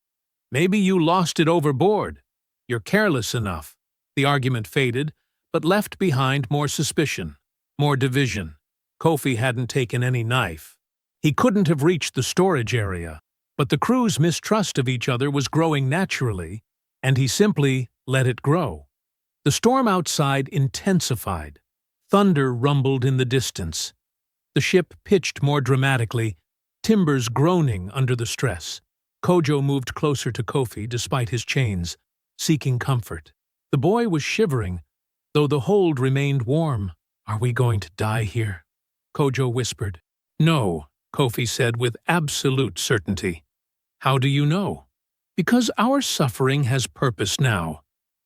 Maybe you lost it overboard. You're careless enough." The argument faded, but left behind more suspicion, more division. Kofi hadn't taken any knife. He couldn't have reached the storage area, but the crew's mistrust of each other was growing naturally, and he simply let it grow. The storm outside intensified. Thunder rumbled in the distance. The ship pitched more dramatically, timbers groaning under the stress. Kojo moved closer to Kofi despite his chains, seeking comfort. The boy was shivering, though the hold remained warm. "Are we going to die here?" Kojo whispered. "No," Kofi said with absolute certainty. "How do you know?" "Because our suffering has purpose now.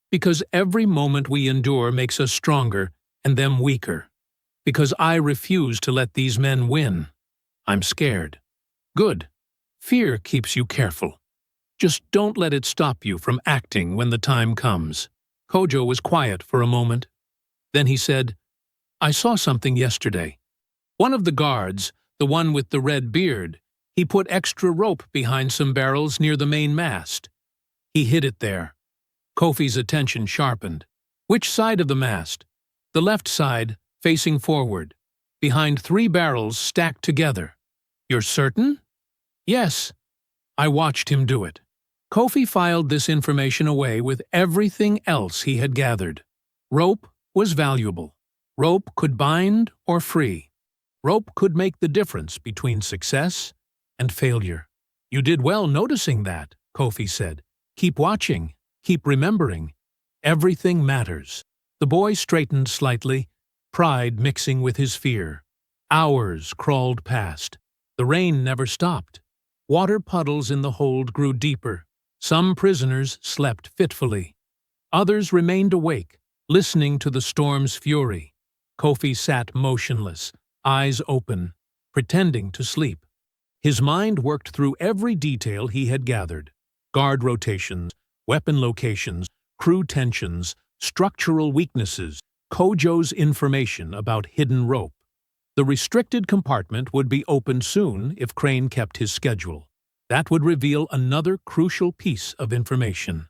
Because every moment we endure makes us stronger and them weaker. Because I refuse to let these men win. I'm scared." "Good. Fear keeps you careful. Just don't let it stop you from acting when the time comes." Kojo was quiet for a moment. Then he said, "I saw something yesterday. One of the guards, the one with the red beard, he put extra rope behind some barrels near the main mast. He hid it there." Kofi's attention sharpened. "Which side of the mast?" "The left side, facing forward, behind 3 barrels stacked together." "You're certain?" "Yes. I watched him do it." Kofi filed this information away with everything else he had gathered. Rope was valuable. Rope could bind or free. Rope could make the difference between success and failure. "You did well noticing that," Kofi said. "Keep watching. Keep remembering. Everything matters." The boy straightened slightly, pride mixing with his fear. Hours crawled past. The rain never stopped. Water puddles in the hold grew deeper. Some prisoners slept fitfully. Others remained awake, listening to the storm's fury. Kofi sat motionless, eyes open, pretending to sleep. His mind worked through every detail he had gathered. Guard rotations, weapon locations, crew tensions, structural weaknesses, Kojo's information about hidden rope. The restricted compartment would be opened soon if Crane kept his schedule. That would reveal another crucial piece of information.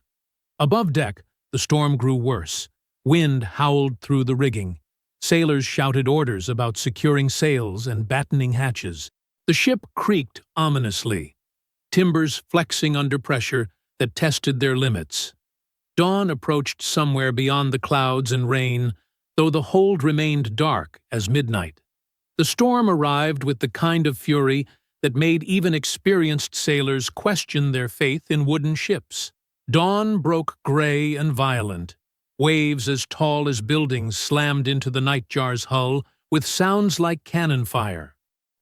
Above deck, the storm grew worse. Wind howled through the rigging. Sailors shouted orders about securing sails and battening hatches. The ship creaked ominously, timbers flexing under pressure that tested their limits. Dawn approached somewhere beyond the clouds and rain, though the hold remained dark as midnight. The storm arrived with the kind of fury that made even experienced sailors question their faith in wooden ships. Dawn broke gray and violent. Waves as tall as buildings slammed into the Nightjar's hull with sounds like cannon fire.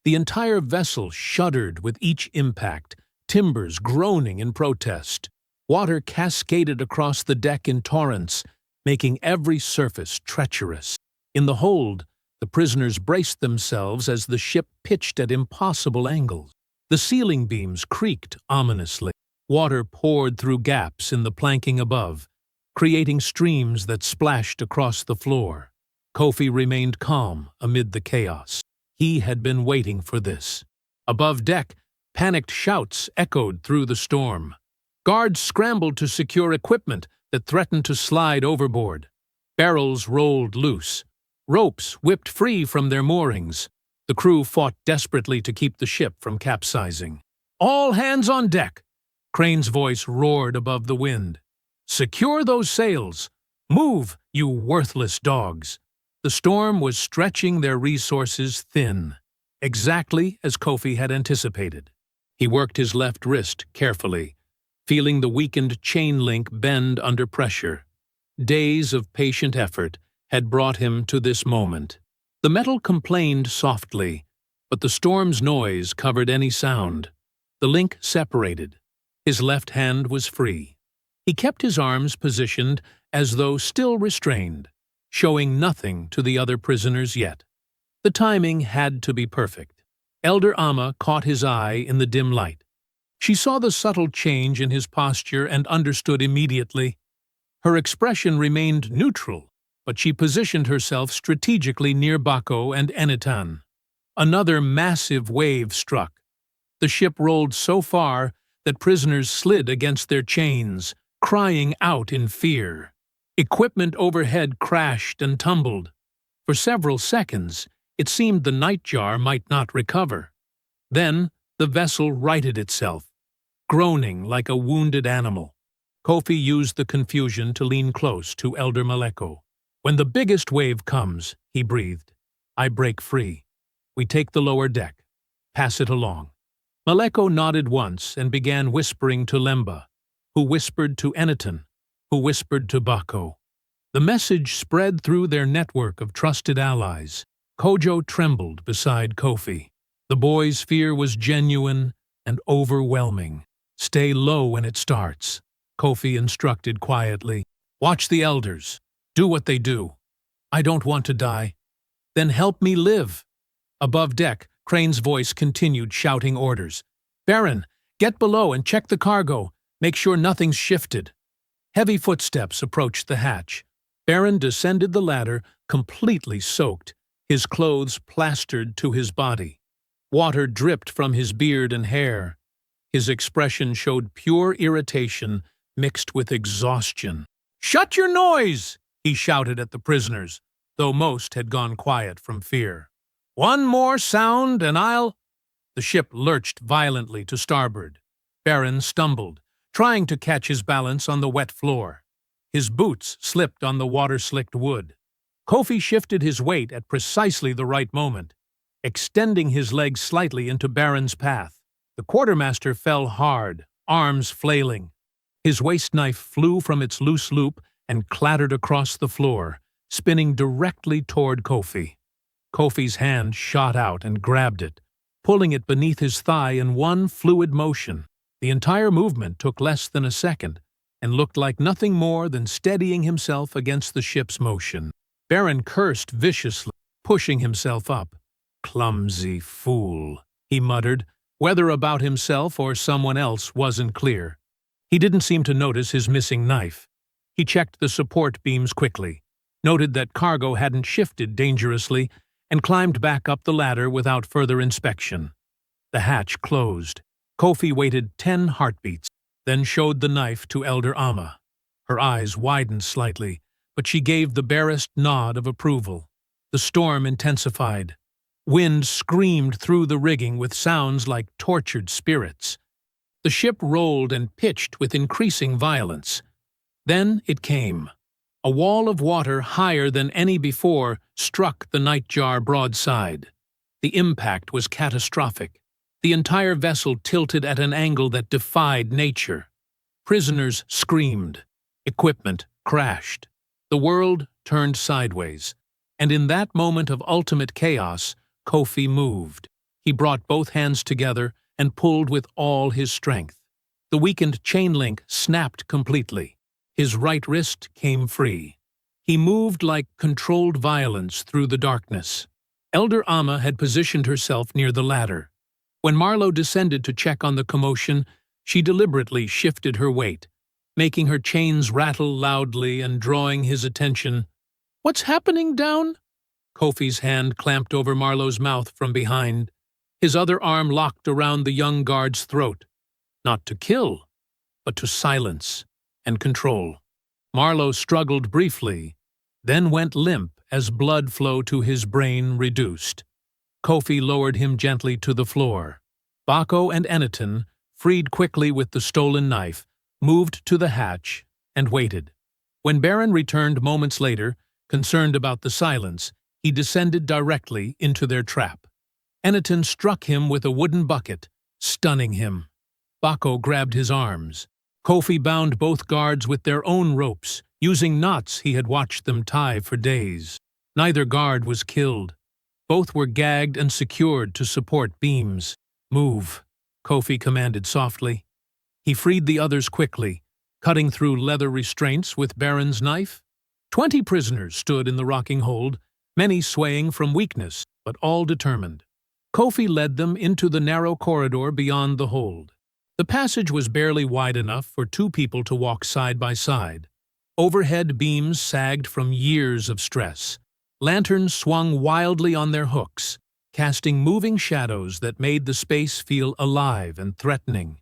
The entire vessel shuddered with each impact, timbers groaning in protest. Water cascaded across the deck in torrents, making every surface treacherous. In the hold, the prisoners braced themselves as the ship pitched at impossible angles. The ceiling beams creaked ominously. Water poured through gaps in the planking above, creating streams that splashed across the floor. Kofi remained calm amid the chaos. He had been waiting for this. Above deck, panicked shouts echoed through the storm. Guards scrambled to secure equipment that threatened to slide overboard. Barrels rolled loose. Ropes whipped free from their moorings. The crew fought desperately to keep the ship from capsizing. "All hands on deck!" Crane's voice roared above the wind. "Secure those sails! Move, you worthless dogs!" The storm was stretching their resources thin, exactly as Kofi had anticipated. He worked his left wrist carefully, feeling the weakened chain link bend under pressure. Days of patient effort had brought him to this moment. The metal complained softly, but the storm's noise covered any sound. The link separated. His left hand was free. He kept his arms positioned as though still restrained, showing nothing to the other prisoners yet. The timing had to be perfect. Elder Amma caught his eye in the dim light. She saw the subtle change in his posture and understood immediately. Her expression remained neutral, but she positioned herself strategically near Bako and Enitan. Another massive wave struck. The ship rolled so far that prisoners slid against their chains, crying out in fear. Equipment overhead crashed and tumbled. For several seconds, it seemed the nightjar might not recover. Then the vessel righted itself, groaning like a wounded animal. Kofi used the confusion to lean close to Elder Maleko. "When the biggest wave comes," he breathed, "I break free. We take the lower deck. Pass it along." Maleko nodded once and began whispering to Lemba, who whispered to Enitan, who whispered to Bako. The message spread through their network of trusted allies. Kojo trembled beside Kofi. The boy's fear was genuine and overwhelming. "Stay low when it starts," Kofi instructed quietly. "Watch the elders. Do what they do. I don't want to die. Then help me live." Above deck, Crane's voice continued shouting orders. "Baron, get below and check the cargo. Make sure nothing's shifted." Heavy footsteps approached the hatch. Baron descended the ladder, completely soaked, his clothes plastered to his body. Water dripped from his beard and hair. His expression showed pure irritation mixed with exhaustion. "Shut your noise!" he shouted at the prisoners, though most had gone quiet from fear. "One more sound and I'll—" The ship lurched violently to starboard. Baron stumbled, trying to catch his balance on the wet floor. His boots slipped on the water-slicked wood. Kofi shifted his weight at precisely the right moment, extending his legs slightly into Baron's path. The quartermaster fell hard, arms flailing. His waist knife flew from its loose loop and clattered across the floor, spinning directly toward Kofi. Kofi's hand shot out and grabbed it, pulling it beneath his thigh in one fluid motion. The entire movement took less than a second and looked like nothing more than steadying himself against the ship's motion. Baron cursed viciously, pushing himself up. "Clumsy fool," he muttered. Whether about himself or someone else wasn't clear. He didn't seem to notice his missing knife. He checked the support beams quickly, noted that cargo hadn't shifted dangerously, and climbed back up the ladder without further inspection. The hatch closed. Kofi waited 10 heartbeats, then showed the knife to Elder Amma. Her eyes widened slightly, but she gave the barest nod of approval. The storm intensified. Wind screamed through the rigging with sounds like tortured spirits. The ship rolled and pitched with increasing violence. Then it came. A wall of water higher than any before struck the nightjar broadside. The impact was catastrophic. The entire vessel tilted at an angle that defied nature. Prisoners screamed. Equipment crashed. The world turned sideways. And in that moment of ultimate chaos, Kofi moved. He brought both hands together and pulled with all his strength. The weakened chain link snapped completely. His right wrist came free. He moved like controlled violence through the darkness. Elder Amma had positioned herself near the ladder. When Marlowe descended to check on the commotion, she deliberately shifted her weight, making her chains rattle loudly and drawing his attention. "What's happening down?" Kofi's hand clamped over Marlowe's mouth from behind. His other arm locked around the young guard's throat. Not to kill, but to silence and control. Marlowe struggled briefly, then went limp as blood flow to his brain reduced. Kofi lowered him gently to the floor. Bako and Enitan, freed quickly with the stolen knife, moved to the hatch and waited. When Baron returned moments later, concerned about the silence, he descended directly into their trap. Eniton struck him with a wooden bucket, stunning him. Bako grabbed his arms. Kofi bound both guards with their own ropes, using knots he had watched them tie for days. Neither guard was killed. Both were gagged and secured to support beams. "Move," Kofi commanded softly. He freed the others quickly, cutting through leather restraints with Baron's knife. 20 prisoners stood in the rocking hold, many swaying from weakness, but all determined. Kofi led them into the narrow corridor beyond the hold. The passage was barely wide enough for 2 people to walk side by side. Overhead beams sagged from years of stress. Lanterns swung wildly on their hooks, casting moving shadows that made the space feel alive and threatening.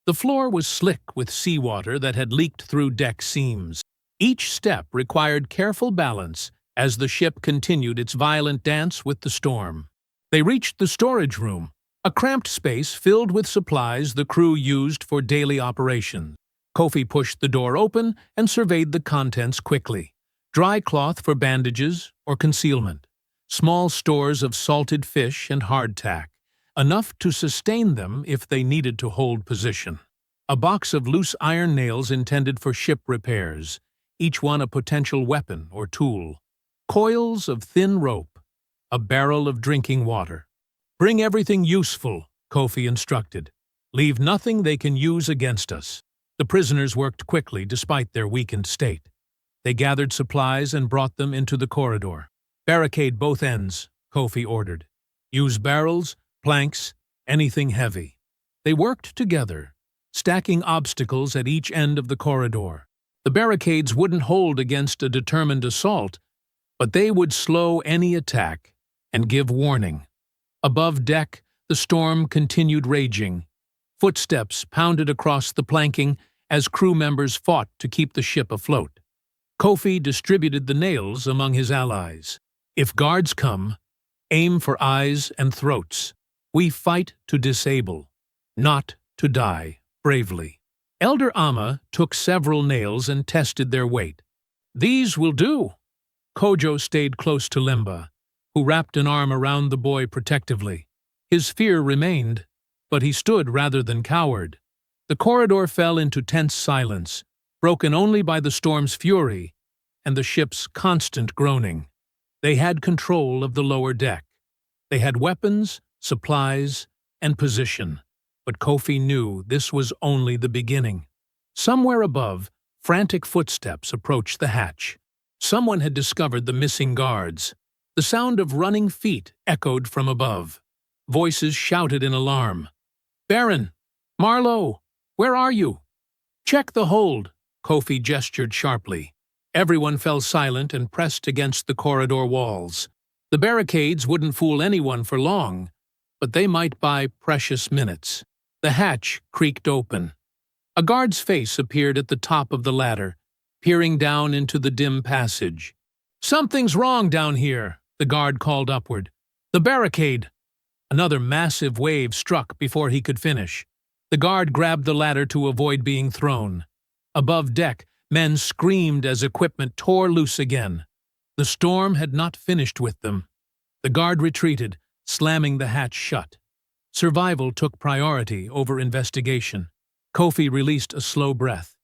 The floor was slick with seawater that had leaked through deck seams. Each step required careful balance as the ship continued its violent dance with the storm. They reached the storage room, a cramped space filled with supplies the crew used for daily operations. Kofi pushed the door open and surveyed the contents quickly. Dry cloth for bandages or concealment. Small stores of salted fish and hardtack, enough to sustain them if they needed to hold position. A box of loose iron nails intended for ship repairs, each one a potential weapon or tool. Coils of thin rope. A barrel of drinking water. "Bring everything useful," Kofi instructed. "Leave nothing they can use against us." The prisoners worked quickly despite their weakened state. They gathered supplies and brought them into the corridor. "Barricade both ends," Kofi ordered. "Use barrels, planks, anything heavy." They worked together, stacking obstacles at each end of the corridor. The barricades wouldn't hold against a determined assault, but they would slow any attack and give warning. Above deck, the storm continued raging. Footsteps pounded across the planking as crew members fought to keep the ship afloat. Kofi distributed the nails among his allies. "If guards come, aim for eyes and throats. We fight to disable, not to die bravely." Elder Amma took several nails and tested their weight. "These will do." Kojo stayed close to Limba, who wrapped an arm around the boy protectively. His fear remained, but he stood rather than cowered. The corridor fell into tense silence, broken only by the storm's fury and the ship's constant groaning. They had control of the lower deck. They had weapons, supplies, and position, but Kofi knew this was only the beginning. Somewhere above, frantic footsteps approached the hatch. Someone had discovered the missing guards. The sound of running feet echoed from above. Voices shouted in alarm. "Baron! Marlowe! Where are you?" "Check the hold," Kofi gestured sharply. Everyone fell silent and pressed against the corridor walls. The barricades wouldn't fool anyone for long, but they might buy precious minutes. The hatch creaked open. A guard's face appeared at the top of the ladder, peering down into the dim passage. "Something's wrong down here," the guard called upward. "The barricade." Another massive wave struck before he could finish. The guard grabbed the ladder to avoid being thrown. Above deck, men screamed as equipment tore loose again. The storm had not finished with them. The guard retreated, slamming the hatch shut. Survival took priority over investigation. Kofi released a slow breath.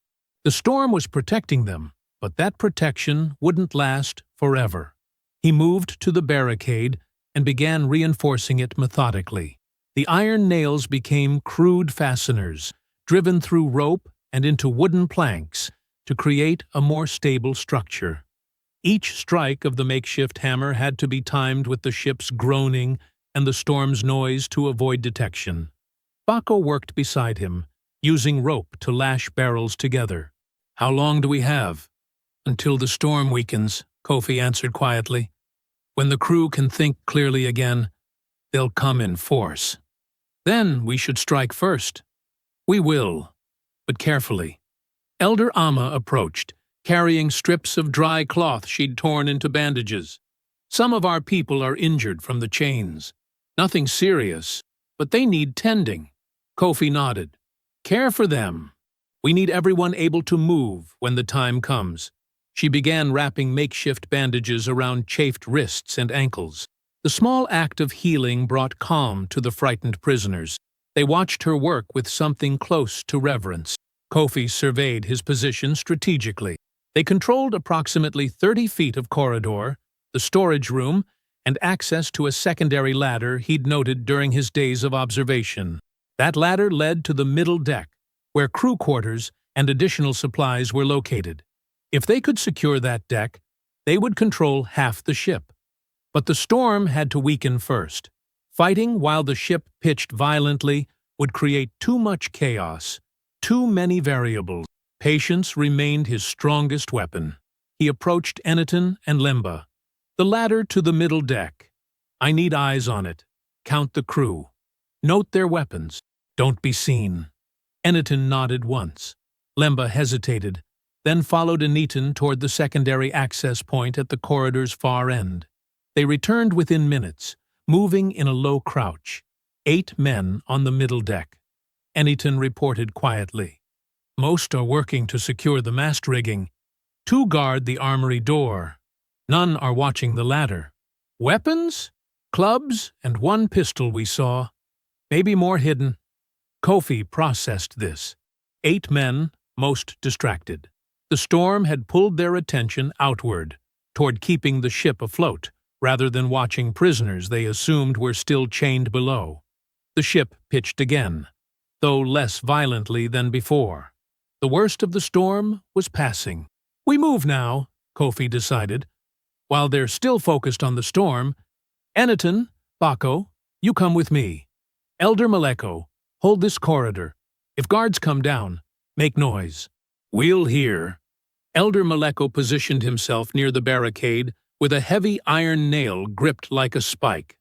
The storm was protecting them, but that protection wouldn't last forever. He moved to the barricade and began reinforcing it methodically. The iron nails became crude fasteners, driven through rope and into wooden planks to create a more stable structure. Each strike of the makeshift hammer had to be timed with the ship's groaning and the storm's noise to avoid detection. Bako worked beside him, using rope to lash barrels together. "How long do we have?" "Until the storm weakens," Kofi answered quietly. "When the crew can think clearly again, they'll come in force. Then we should strike first." "We will, but carefully." Elder Amma approached, carrying strips of dry cloth she'd torn into bandages. "Some of our people are injured from the chains. Nothing serious, but they need tending." Kofi nodded. "Care for them. We need everyone able to move when the time comes. She began wrapping makeshift bandages around chafed wrists and ankles. The small act of healing brought calm to the frightened prisoners. They watched her work with something close to reverence. Kofi surveyed his position strategically. They controlled approximately 30 feet of corridor, the storage room, and access to a secondary ladder he'd noted during his days of observation. That ladder led to the middle deck, where crew quarters and additional supplies were located. If they could secure that deck, they would control half the ship. But the storm had to weaken first. Fighting while the ship pitched violently would create too much chaos, too many variables. Patience remained his strongest weapon. He approached Eniton and Lemba. The ladder to the middle deck. I need eyes on it. Count the crew. Note their weapons. Don't be seen. Eniton nodded once. Lemba hesitated, then followed Eniton toward the secondary access point at the corridor's far end. They returned within minutes, moving in a low crouch. 8 men on the middle deck. Eniton reported quietly. Most are working to secure the mast rigging. 2 guard the armory door. None are watching the ladder. Weapons? Clubs and 1 pistol we saw. Maybe more hidden. Kofi processed this. 8 men, most distracted. The storm had pulled their attention outward, toward keeping the ship afloat, rather than watching prisoners they assumed were still chained below. The ship pitched again, though less violently than before. The worst of the storm was passing. We move now, Kofi decided. While they're still focused on the storm, Eniton, Bako, you come with me. Elder Maleko, hold this corridor. If guards come down, make noise. We'll hear. Elder Maleko positioned himself near the barricade with a heavy iron nail gripped like a spike.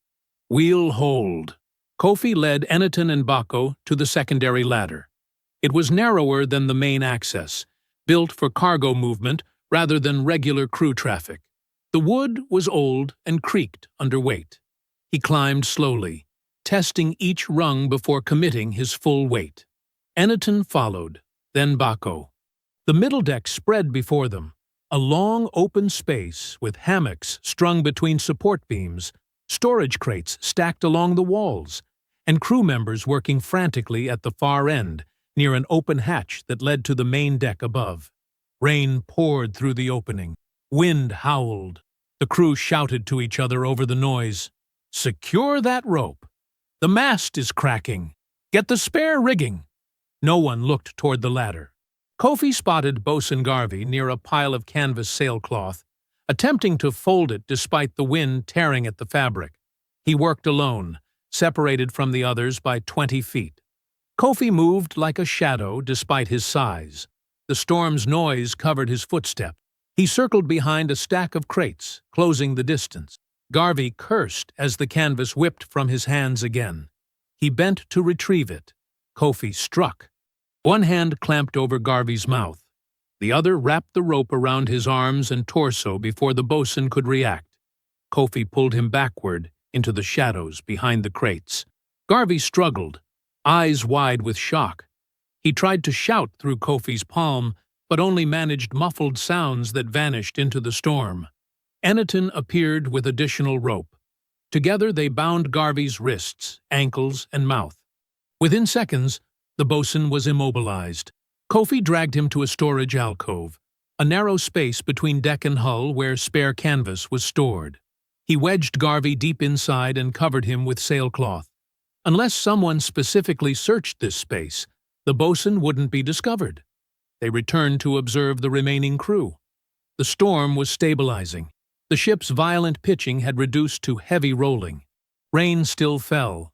We'll hold. Kofi led Eniton and Bako to the secondary ladder. It was narrower than the main access, built for cargo movement rather than regular crew traffic. The wood was old and creaked under weight. He climbed slowly, testing each rung before committing his full weight. Eniton followed, then Bako. The middle deck spread before them, a long open space with hammocks strung between support beams, storage crates stacked along the walls, and crew members working frantically at the far end, near an open hatch that led to the main deck above. Rain poured through the opening. Wind howled. The crew shouted to each other over the noise. Secure that rope. The mast is cracking. Get the spare rigging. No one looked toward the ladder. Kofi spotted Bosun Garvey near a pile of canvas sailcloth, attempting to fold it despite the wind tearing at the fabric. He worked alone, separated from the others by 20 feet. Kofi moved like a shadow despite his size. The storm's noise covered his footstep. He circled behind a stack of crates, closing the distance. Garvey cursed as the canvas whipped from his hands again. He bent to retrieve it. Kofi struck. One hand clamped over Garvey's mouth. The other wrapped the rope around his arms and torso before the bosun could react. Kofi pulled him backward into the shadows behind the crates. Garvey struggled, eyes wide with shock. He tried to shout through Kofi's palm, but only managed muffled sounds that vanished into the storm. Eniton appeared with additional rope. Together they bound Garvey's wrists, ankles, and mouth. Within seconds, the bosun was immobilized. Kofi dragged him to a storage alcove, a narrow space between deck and hull where spare canvas was stored. He wedged Garvey deep inside and covered him with sailcloth. Unless someone specifically searched this space, the bosun wouldn't be discovered. They returned to observe the remaining crew. The storm was stabilizing. The ship's violent pitching had reduced to heavy rolling. Rain still fell,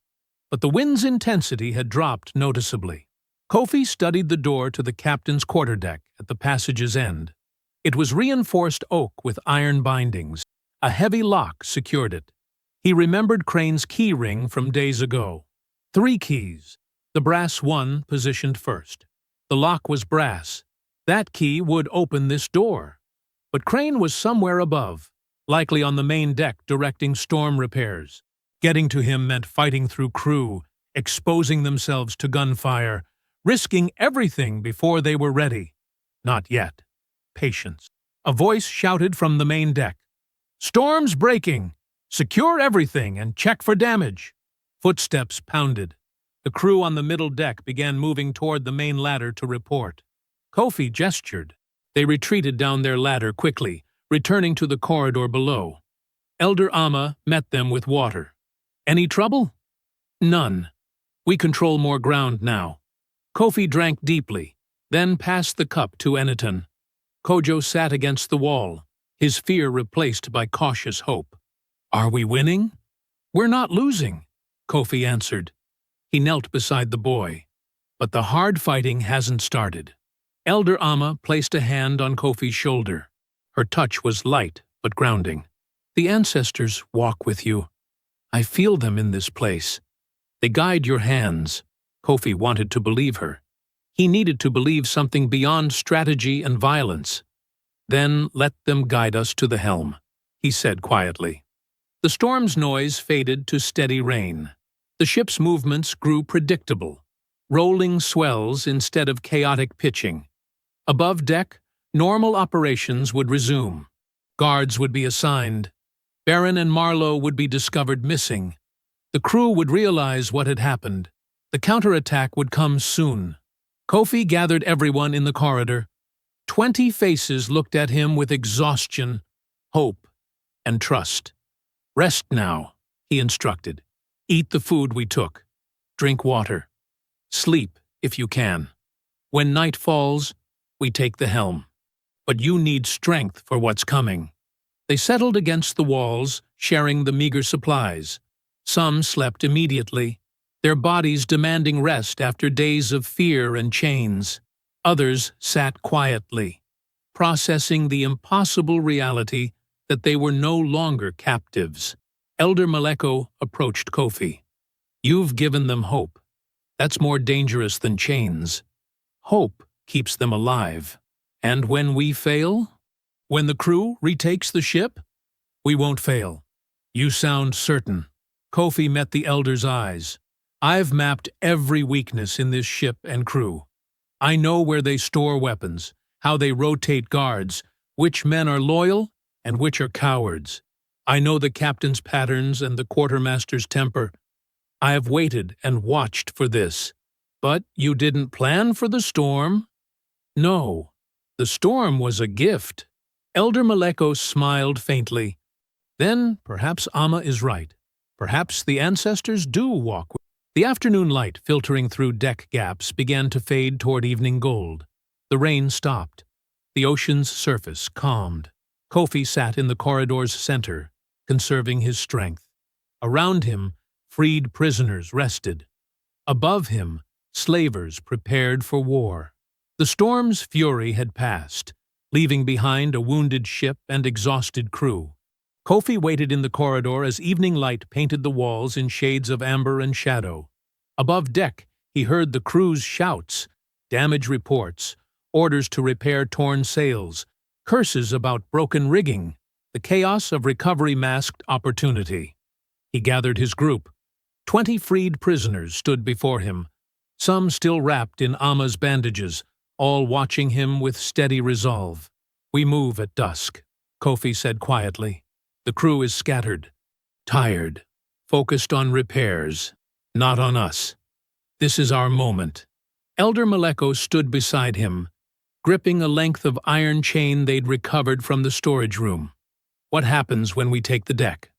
but the wind's intensity had dropped noticeably. Kofi studied the door to the captain's quarterdeck at the passage's end. It was reinforced oak with iron bindings. A heavy lock secured it. He remembered Crane's key ring from days ago. 3 keys, the brass one positioned first. The lock was brass. That key would open this door. But Crane was somewhere above, likely on the main deck directing storm repairs. Getting to him meant fighting through crew, exposing themselves to gunfire, risking everything before they were ready. Not yet. Patience. A voice shouted from the main deck. "Storm's breaking! Secure everything and check for damage!" Footsteps pounded. The crew on the middle deck began moving toward the main ladder to report. Kofi gestured. They retreated down their ladder quickly, returning to the corridor below. Elder Amma met them with water. "Any trouble?" "None. We control more ground now." Kofi drank deeply, then passed the cup to Eniton. Kojo sat against the wall, his fear replaced by cautious hope. "Are we winning?" "We're not losing," Kofi answered. He knelt beside the boy. "But the hard fighting hasn't started." Elder Amma placed a hand on Kofi's shoulder. Her touch was light but grounding. "The ancestors walk with you. I feel them in this place. They guide your hands." Kofi wanted to believe her. He needed to believe something beyond strategy and violence. "Then let them guide us to the helm," he said quietly. The storm's noise faded to steady rain. The ship's movements grew predictable, rolling swells instead of chaotic pitching. Above deck, normal operations would resume. Guards would be assigned. Baron and Marlowe would be discovered missing. The crew would realize what had happened. The counterattack would come soon. Kofi gathered everyone in the corridor. 20 faces looked at him with exhaustion, hope, and trust. "Rest now," he instructed. "Eat the food we took. Drink water. Sleep if you can. When night falls, we take the helm. But you need strength for what's coming." They settled against the walls, sharing the meager supplies. Some slept immediately, their bodies demanding rest after days of fear and chains. Others sat quietly, processing the impossible reality that they were no longer captives. Elder Maleko approached Kofi. "You've given them hope. That's more dangerous than chains. Hope keeps them alive. And when we fail? When the crew retakes the ship? We won't fail." "You sound certain." Kofi met the elder's eyes. "I've mapped every weakness in this ship and crew. I know where they store weapons, how they rotate guards, which men are loyal and which are cowards. I know the captain's patterns and the quartermaster's temper. I have waited and watched for this." "But you didn't plan for the storm?" "No, the storm was a gift." Elder Maleko smiled faintly. "Then perhaps Amma is right. Perhaps the ancestors do walk with." The afternoon light filtering through deck gaps began to fade toward evening gold. The rain stopped. The ocean's surface calmed. Kofi sat in the corridor's center, conserving his strength. Around him, freed prisoners rested. Above him, slavers prepared for war. The storm's fury had passed, leaving behind a wounded ship and exhausted crew. Kofi waited in the corridor as evening light painted the walls in shades of amber and shadow. Above deck, he heard the crew's shouts, damage reports, orders to repair torn sails, curses about broken rigging. The chaos of recovery masked opportunity. He gathered his group. 20 freed prisoners stood before him, some still wrapped in Amma's bandages, all watching him with steady resolve. "We move at dusk," Kofi said quietly. "The crew is scattered, tired, focused on repairs, not on us. This is our moment." Elder Maleko stood beside him, gripping a length of iron chain they'd recovered from the storage room. "What happens when we take the deck?"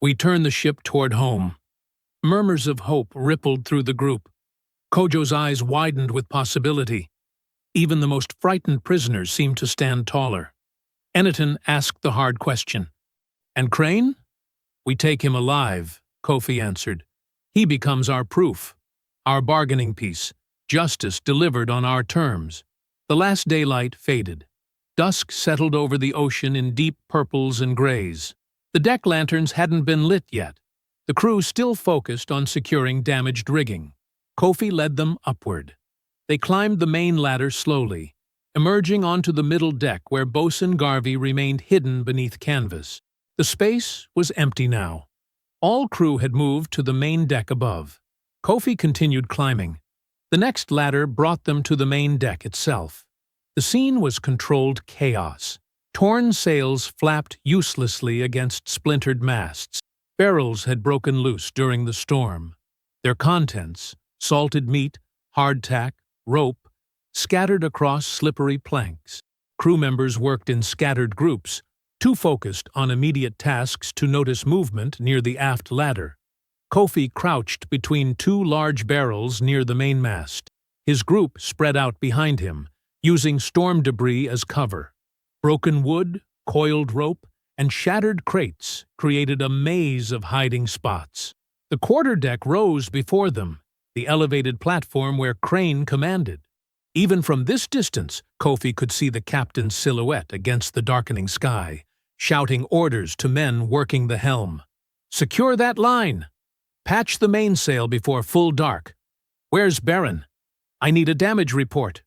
"We turn the ship toward home." Murmurs of hope rippled through the group. Kojo's eyes widened with possibility. Even the most frightened prisoners seemed to stand taller. Eniton asked the hard question. "And Crane?" "We take him alive," Kofi answered. "He becomes our proof, our bargaining piece, justice delivered on our terms." The last daylight faded. Dusk settled over the ocean in deep purples and grays. The deck lanterns hadn't been lit yet. The crew still focused on securing damaged rigging. Kofi led them upward. They climbed the main ladder slowly, emerging onto the middle deck where Bosun Garvey remained hidden beneath canvas. The space was empty now. All crew had moved to the main deck above. Kofi continued climbing. The next ladder brought them to the main deck itself. The scene was controlled chaos. Torn sails flapped uselessly against splintered masts. Barrels had broken loose during the storm. Their contents, salted meat, hardtack, rope, scattered across slippery planks. Crew members worked in scattered groups, too focused on immediate tasks to notice movement near the aft ladder. Kofi crouched between two large barrels near the mainmast. His group spread out behind him, using storm debris as cover. Broken wood, coiled rope, and shattered crates created a maze of hiding spots. The quarterdeck rose before them, the elevated platform where Crane commanded. Even from this distance, Kofi could see the captain's silhouette against the darkening sky, shouting orders to men working the helm. "Secure that line! Patch the mainsail before full dark. Where's Baron? I need a damage report."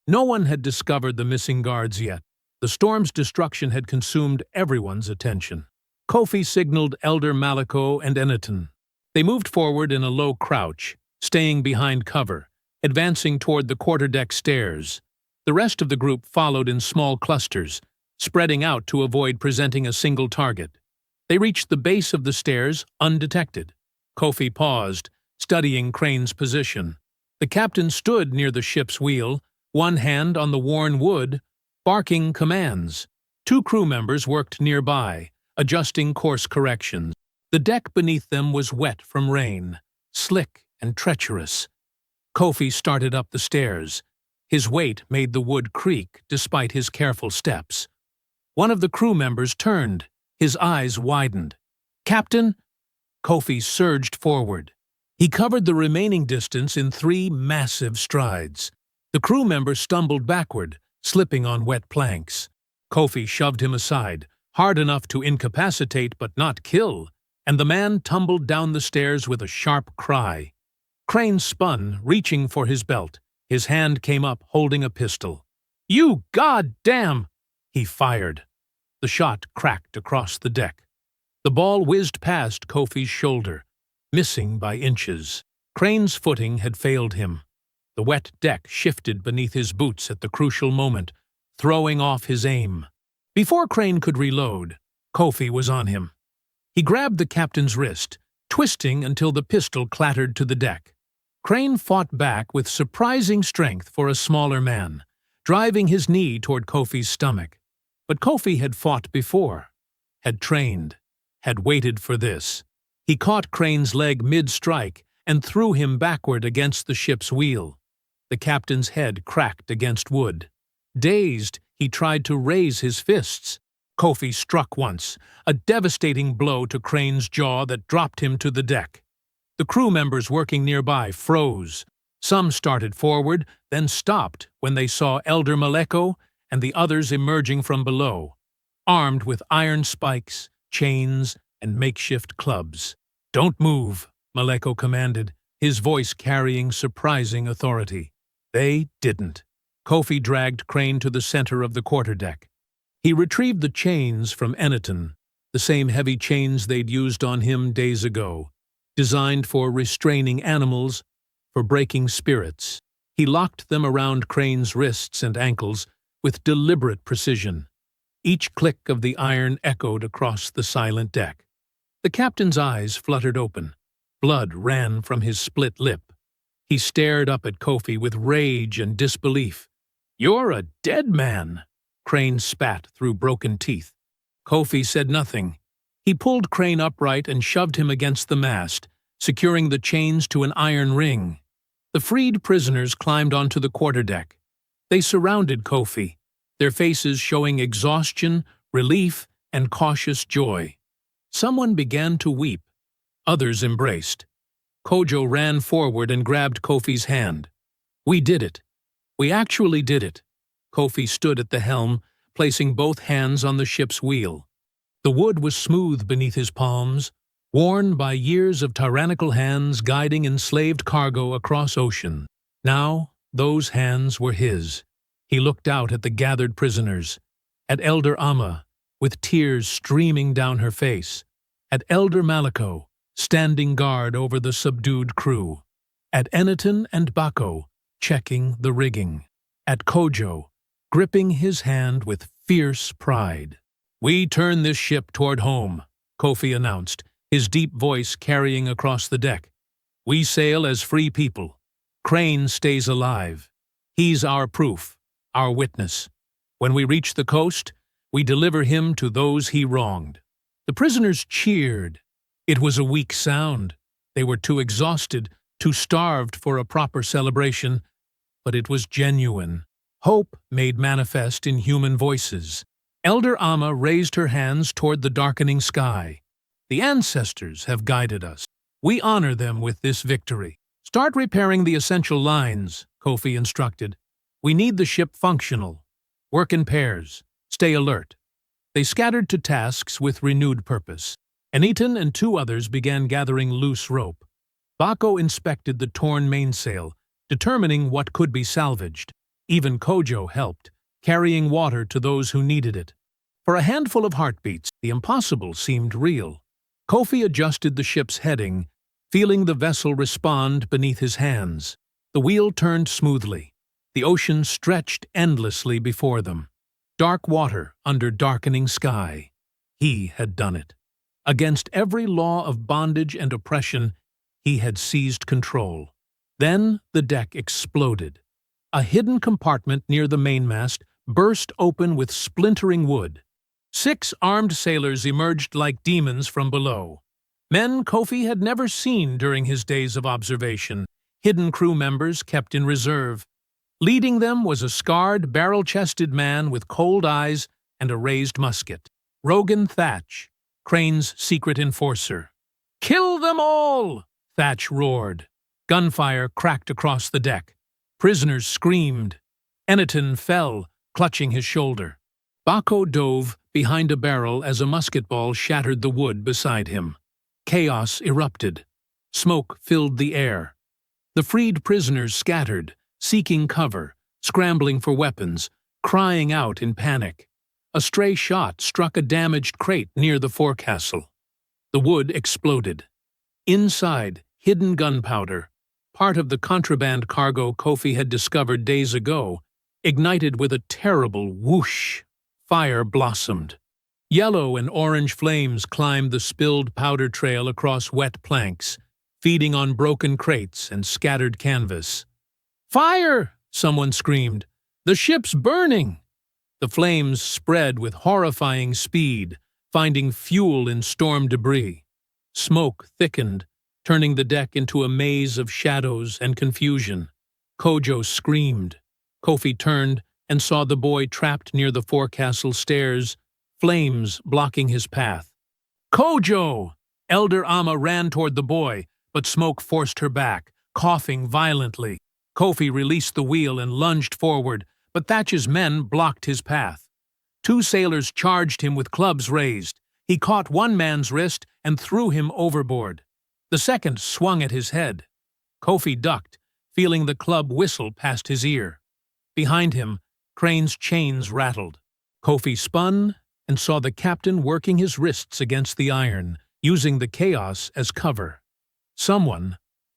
No one had discovered the missing guards yet. The storm's destruction had consumed everyone's attention. Kofi signaled Elder Malako and Eniton. They moved forward in a low crouch, staying behind cover, advancing toward the quarterdeck stairs. The rest of the group followed in small clusters, spreading out to avoid presenting a single target. They reached the base of the stairs undetected. Kofi paused, studying Crane's position. The captain stood near the ship's wheel, one hand on the worn wood, barking commands. Two crew members worked nearby, adjusting course corrections. The deck beneath them was wet from rain, slick and treacherous. Kofi started up the stairs. His weight made the wood creak despite his careful steps. One of the crew members turned, his eyes widened. "Captain!" Kofi surged forward. He covered the remaining distance in 3 massive strides. The crew member stumbled backward, slipping on wet planks. Kofi shoved him aside, hard enough to incapacitate but not kill, and the man tumbled down the stairs with a sharp cry. Crane spun, reaching for his belt. His hand came up, holding a pistol. "You goddamn!" He fired. The shot cracked across the deck. The ball whizzed past Kofi's shoulder, missing by inches. Crane's footing had failed him. The wet deck shifted beneath his boots at the crucial moment, throwing off his aim. Before Crane could reload, Kofi was on him. He grabbed the captain's wrist, twisting until the pistol clattered to the deck. Crane fought back with surprising strength for a smaller man, driving his knee toward Kofi's stomach. But Kofi had fought before, had trained, had waited for this. He caught Crane's leg mid-strike and threw him backward against the ship's wheel. The captain's head cracked against wood. Dazed, he tried to raise his fists. Kofi struck once, a devastating blow to Crane's jaw that dropped him to the deck. The crew members working nearby froze. Some started forward, then stopped when they saw Elder Maleko and the others emerging from below, armed with iron spikes, chains, and makeshift clubs. "Don't move," Maleko commanded, his voice carrying surprising authority. They didn't. Kofi dragged Crane to the center of the quarterdeck. He retrieved the chains from Eniton, the same heavy chains they'd used on him days ago, designed for restraining animals, for breaking spirits. He locked them around Crane's wrists and ankles with deliberate precision. Each click of the iron echoed across the silent deck. The captain's eyes fluttered open. Blood ran from his split lip. He stared up at Kofi with rage and disbelief. "You're a dead man," Crane spat through broken teeth. Kofi said nothing. He pulled Crane upright and shoved him against the mast, securing the chains to an iron ring. The freed prisoners climbed onto the quarterdeck. They surrounded Kofi, their faces showing exhaustion, relief, and cautious joy. Someone began to weep. Others embraced. Kojo ran forward and grabbed Kofi's hand. "We did it. We actually did it." Kofi stood at the helm, placing both hands on the ship's wheel. The wood was smooth beneath his palms, worn by years of tyrannical hands guiding enslaved cargo across ocean. Now, those hands were his. He looked out at the gathered prisoners, at Elder Amma, with tears streaming down her face, at Elder Malako, standing guard over the subdued crew. At Eniton and Bako, checking the rigging. At Kojo, gripping his hand with fierce pride. "We turn this ship toward home," Kofi announced, his deep voice carrying across the deck. "We sail as free people. Crane stays alive. He's our proof, our witness. When we reach the coast, we deliver him to those he wronged." The prisoners cheered. It was a weak sound. They were too exhausted, too starved for a proper celebration, but it was genuine. Hope made manifest in human voices. Elder Amma raised her hands toward the darkening sky. "The ancestors have guided us. We honor them with this victory." "Start repairing the essential lines," Kofi instructed. "We need the ship functional. Work in pairs. Stay alert." They scattered to tasks with renewed purpose. Eniton and 2 others began gathering loose rope. Bako inspected the torn mainsail, determining what could be salvaged. Even Kojo helped, carrying water to those who needed it. For a handful of heartbeats, the impossible seemed real. Kofi adjusted the ship's heading, feeling the vessel respond beneath his hands. The wheel turned smoothly. The ocean stretched endlessly before them. Dark water under darkening sky. He had done it. Against every law of bondage and oppression, he had seized control. Then the deck exploded. A hidden compartment near the mainmast burst open with splintering wood. 6 armed sailors emerged like demons from below. Men Kofi had never seen during his days of observation, hidden crew members kept in reserve. Leading them was a scarred, barrel-chested man with cold eyes and a raised musket. Rogan Thatch, Crane's secret enforcer. "Kill them all!" Thatch roared. Gunfire cracked across the deck. Prisoners screamed. Eniton fell, clutching his shoulder. Bako dove behind a barrel as a musket ball shattered the wood beside him. Chaos erupted. Smoke filled the air. The freed prisoners scattered, seeking cover, scrambling for weapons, crying out in panic. A stray shot struck a damaged crate near the forecastle. The wood exploded. Inside, hidden gunpowder, part of the contraband cargo Kofi had discovered days ago, ignited with a terrible whoosh. Fire blossomed. Yellow and orange flames climbed the spilled powder trail across wet planks, feeding on broken crates and scattered canvas. "Fire!" someone screamed. "The ship's burning!" The flames spread with horrifying speed, finding fuel in storm debris. Smoke thickened, turning the deck into a maze of shadows and confusion. Kojo screamed. Kofi turned and saw the boy trapped near the forecastle stairs, flames blocking his path. "Kojo!" Elder Amma ran toward the boy, but smoke forced her back, coughing violently. Kofi released the wheel and lunged forward, but Thatch's men blocked his path. 2 sailors charged him with clubs raised. He caught one man's wrist and threw him overboard. The second swung at his head. Kofi ducked, feeling the club whistle past his ear. Behind him, Crane's chains rattled. Kofi spun and saw the captain working his wrists against the iron, using the chaos as cover. Someone,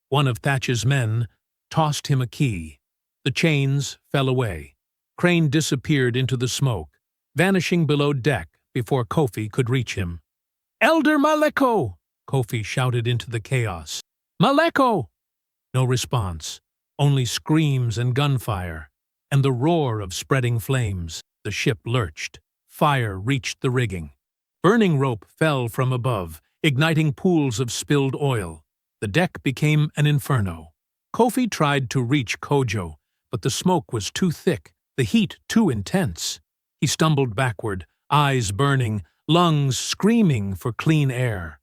one of Thatch's men, tossed him a key. The chains fell away. Crane disappeared into the smoke, vanishing below deck before Kofi could reach him. "Elder Maleko!" Kofi shouted into the chaos. "Maleko!" No response, only screams and gunfire, and the roar of spreading flames. The ship lurched. Fire reached the rigging. Burning rope fell from above, igniting pools of spilled oil. The deck became an inferno. Kofi tried to reach Kojo, but the smoke was too thick, the heat too intense. He stumbled backward, eyes burning, lungs screaming for clean air.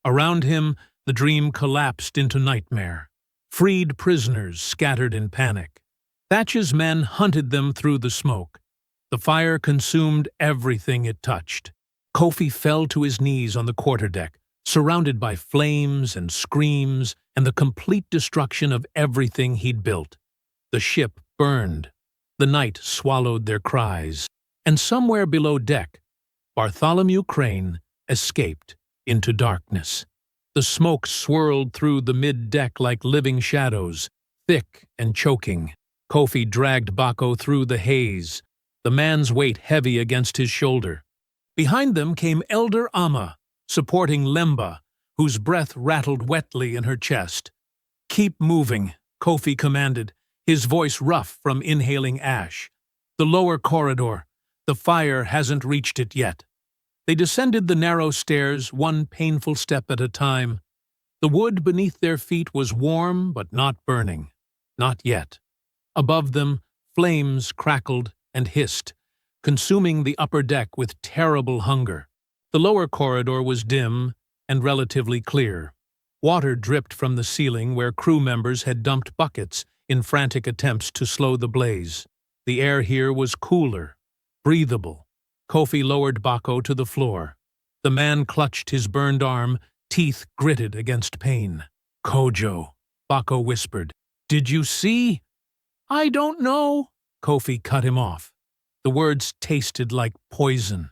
Around him, the dream collapsed into nightmare. Freed prisoners scattered in panic. Thatch's men hunted them through the smoke. The fire consumed everything it touched. Kofi fell to his knees on the quarterdeck, surrounded by flames and screams and the complete destruction of everything he'd built. The ship burned. The night swallowed their cries. And somewhere below deck, Bartholomew Crane escaped into darkness. The smoke swirled through the mid-deck like living shadows, thick and choking. Kofi dragged Bako through the haze, the man's weight heavy against his shoulder. Behind them came Elder Amma, supporting Lemba, whose breath rattled wetly in her chest. "Keep moving," Kofi commanded, his voice rough from inhaling ash. "The lower corridor. The fire hasn't reached it yet." They descended the narrow stairs, one painful step at a time. The wood beneath their feet was warm but not burning. Not yet. Above them, flames crackled and hissed, consuming the upper deck with terrible hunger. The lower corridor was dim and relatively clear. Water dripped from the ceiling where crew members had dumped buckets in frantic attempts to slow the blaze. The air here was cooler, breathable. Kofi lowered Bako to the floor. The man clutched his burned arm, teeth gritted against pain. "Kojo," Bako whispered. "Did you see?" "I don't know." Kofi cut him off. The words tasted like poison.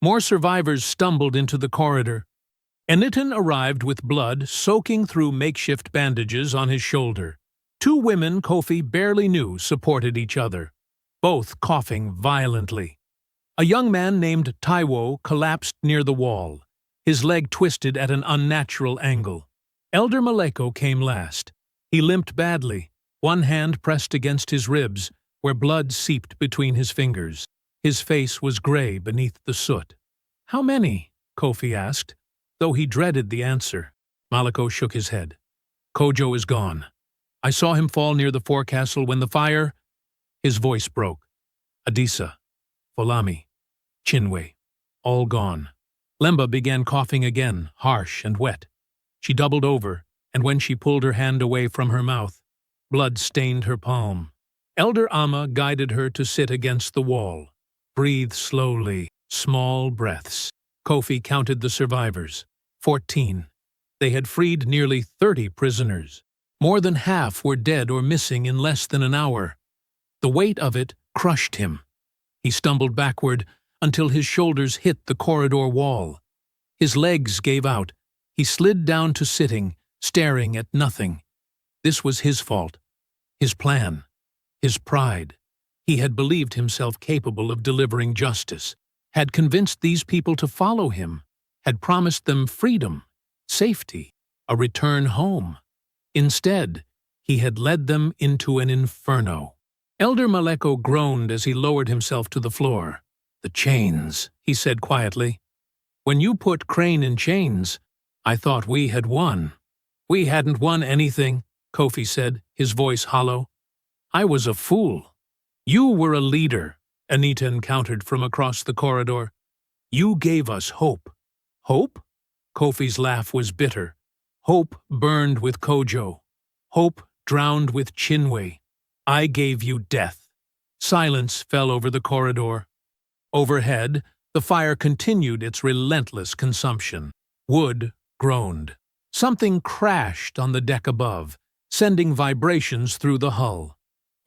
More survivors stumbled into the corridor. Eniton arrived with blood soaking through makeshift bandages on his shoulder. Two women Kofi barely knew supported each other, both coughing violently. A young man named Taiwo collapsed near the wall, his leg twisted at an unnatural angle. Elder Maleko came last. He limped badly, one hand pressed against his ribs, where blood seeped between his fingers. His face was gray beneath the soot. "How many?" Kofi asked, though he dreaded the answer. Maleko shook his head. "Kojo is gone. I saw him fall near the forecastle when the fire—" His voice broke. "Adisa, Folami, Chinwe, all gone." Lemba began coughing again, harsh and wet. She doubled over, and when she pulled her hand away from her mouth, blood stained her palm. Elder Amma guided her to sit against the wall. "Breathe slowly, small breaths." Kofi counted the survivors. 14. They had freed nearly 30 prisoners. More than half were dead or missing in less than an hour. The weight of it crushed him. He stumbled backward until his shoulders hit the corridor wall. His legs gave out. He slid down to sitting, staring at nothing. This was his fault. His plan. His pride. He had believed himself capable of delivering justice, had convinced these people to follow him, had promised them freedom, safety, a return home. Instead, he had led them into an inferno. Elder Maleko groaned as he lowered himself to the floor. "The chains," he said quietly. "When you put Crane in chains, I thought we had won." "We hadn't won anything," Kofi said, his voice hollow. "I was a fool." "You were a leader," Anita encountered from across the corridor. "You gave us hope." "Hope?" Kofi's laugh was bitter. "Hope burned with Kojo. Hope drowned with Chinwe. I gave you death." Silence fell over the corridor. Overhead, the fire continued its relentless consumption. Wood groaned. Something crashed on the deck above, sending vibrations through the hull.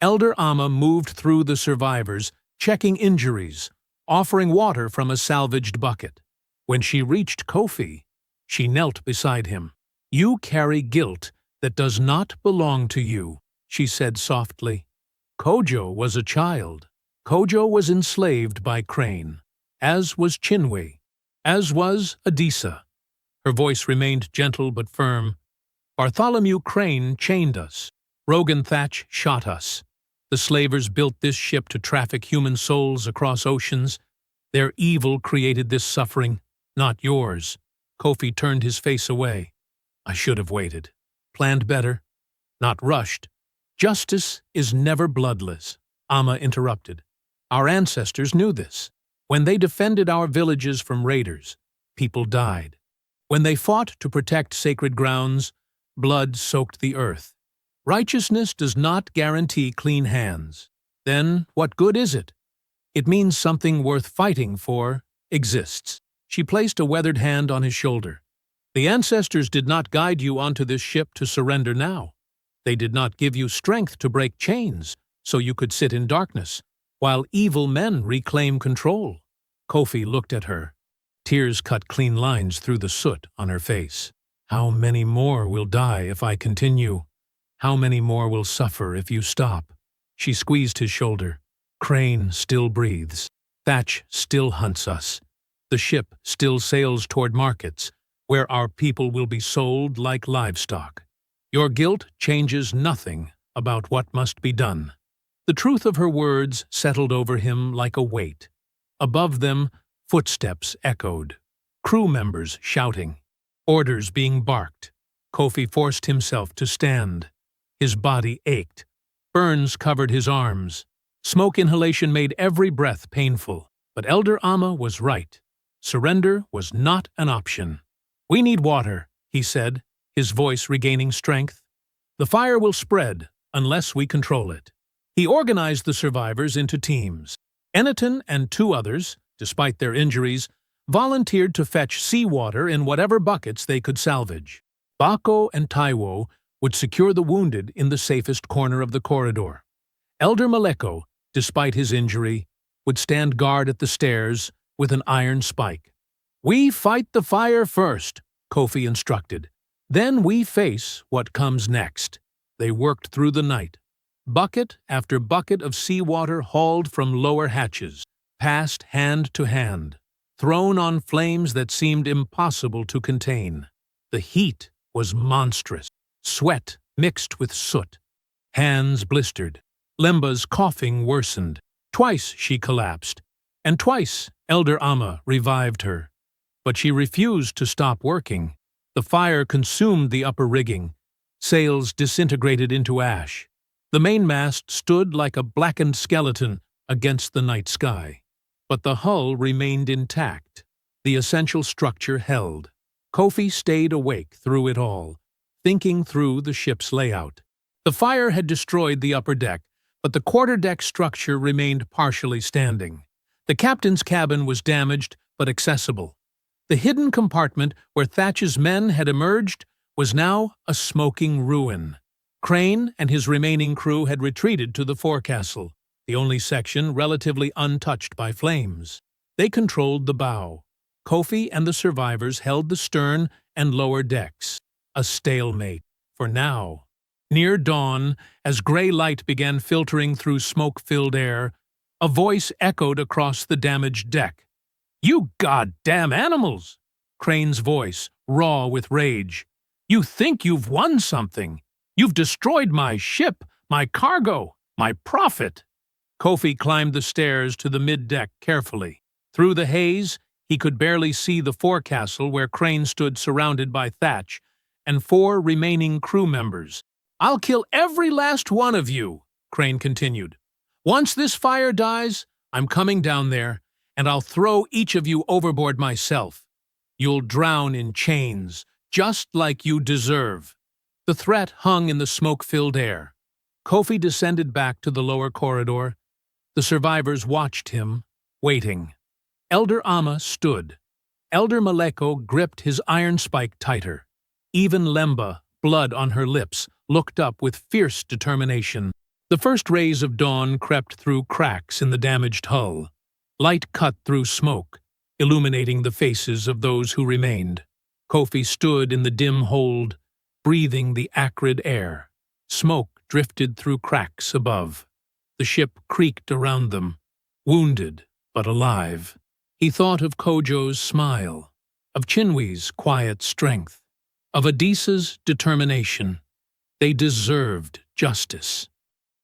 Elder Amma moved through the survivors, checking injuries, offering water from a salvaged bucket. When she reached Kofi, she knelt beside him. "You carry guilt that does not belong to you," she said softly. Kojo was a child. Kojo was enslaved by Crane, as was Chinwe, as was Adisa. Her voice remained gentle but firm. "Bartholomew Crane chained us. Rogan Thatch shot us. The slavers built this ship to traffic human souls across oceans. Their evil created this suffering, not yours." Kofi turned his face away. "I should have waited. Planned better. Not rushed. Justice is never bloodless," Amma interrupted. "Our ancestors knew this. When they defended our villages from raiders, people died. When they fought to protect sacred grounds, blood soaked the earth. Righteousness does not guarantee clean hands. Then what good is it? It means something worth fighting for exists." She placed a weathered hand on his shoulder. "The ancestors did not guide you onto this ship to surrender now. They did not give you strength to break chains so you could sit in darkness, while evil men reclaim control." Kofi looked at her. Tears cut clean lines through the soot on her face. How many more will die if I continue? How many more will suffer if you stop? She squeezed his shoulder. Crane still breathes. Thatch still hunts us. The ship still sails toward markets, where our people will be sold like livestock. Your guilt changes nothing about what must be done. The truth of her words settled over him like a weight. Above them, footsteps echoed. Crew members shouting. Orders being barked. Kofi forced himself to stand. His body ached. Burns covered his arms. Smoke inhalation made every breath painful. But Elder Amma was right. Surrender was not an option. "We need water," he said, his voice regaining strength. "The fire will spread unless we control it." He organized the survivors into teams. Eniton and 2 others, despite their injuries, volunteered to fetch seawater in whatever buckets they could salvage. Bako and Taiwo would secure the wounded in the safest corner of the corridor. Elder Maleko, despite his injury, would stand guard at the stairs with an iron spike. "We fight the fire first," Kofi instructed. "Then we face what comes next." They worked through the night. Bucket after bucket of seawater hauled from lower hatches, passed hand to hand, thrown on flames that seemed impossible to contain. The heat was monstrous. Sweat mixed with soot. Hands blistered. Lemba's coughing worsened. Twice she collapsed, and twice Elder Amma revived her. But she refused to stop working. The fire consumed the upper rigging. Sails disintegrated into ash. The mainmast stood like a blackened skeleton against the night sky. But the hull remained intact. The essential structure held. Kofi stayed awake through it all, thinking through the ship's layout. The fire had destroyed the upper deck, but the quarterdeck structure remained partially standing. The captain's cabin was damaged but accessible. The hidden compartment where Thatch's men had emerged was now a smoking ruin. Crane and his remaining crew had retreated to the forecastle, the only section relatively untouched by flames. They controlled the bow. Kofi and the survivors held the stern and lower decks. A stalemate, for now. Near dawn, as gray light began filtering through smoke-filled air, a voice echoed across the damaged deck. "You goddamn animals!" Crane's voice, raw with rage. "You think you've won something. You've destroyed my ship, my cargo, my profit." Kofi climbed the stairs to the mid-deck carefully. Through the haze, he could barely see the forecastle where Crane stood surrounded by Thatch and 4 remaining crew members. "I'll kill every last one of you," Crane continued. "Once this fire dies, I'm coming down there, and I'll throw each of you overboard myself. You'll drown in chains, just like you deserve." The threat hung in the smoke-filled air. Kofi descended back to the lower corridor. The survivors watched him, waiting. Elder Amma stood. Elder Maleko gripped his iron spike tighter. Even Lemba, blood on her lips, looked up with fierce determination. The first rays of dawn crept through cracks in the damaged hull. Light cut through smoke, illuminating the faces of those who remained. Kofi stood in the dim hold, breathing the acrid air. Smoke drifted through cracks above. The ship creaked around them, wounded but alive. He thought of Kojo's smile, of Chinwee's quiet strength, of Adisa's determination. They deserved justice.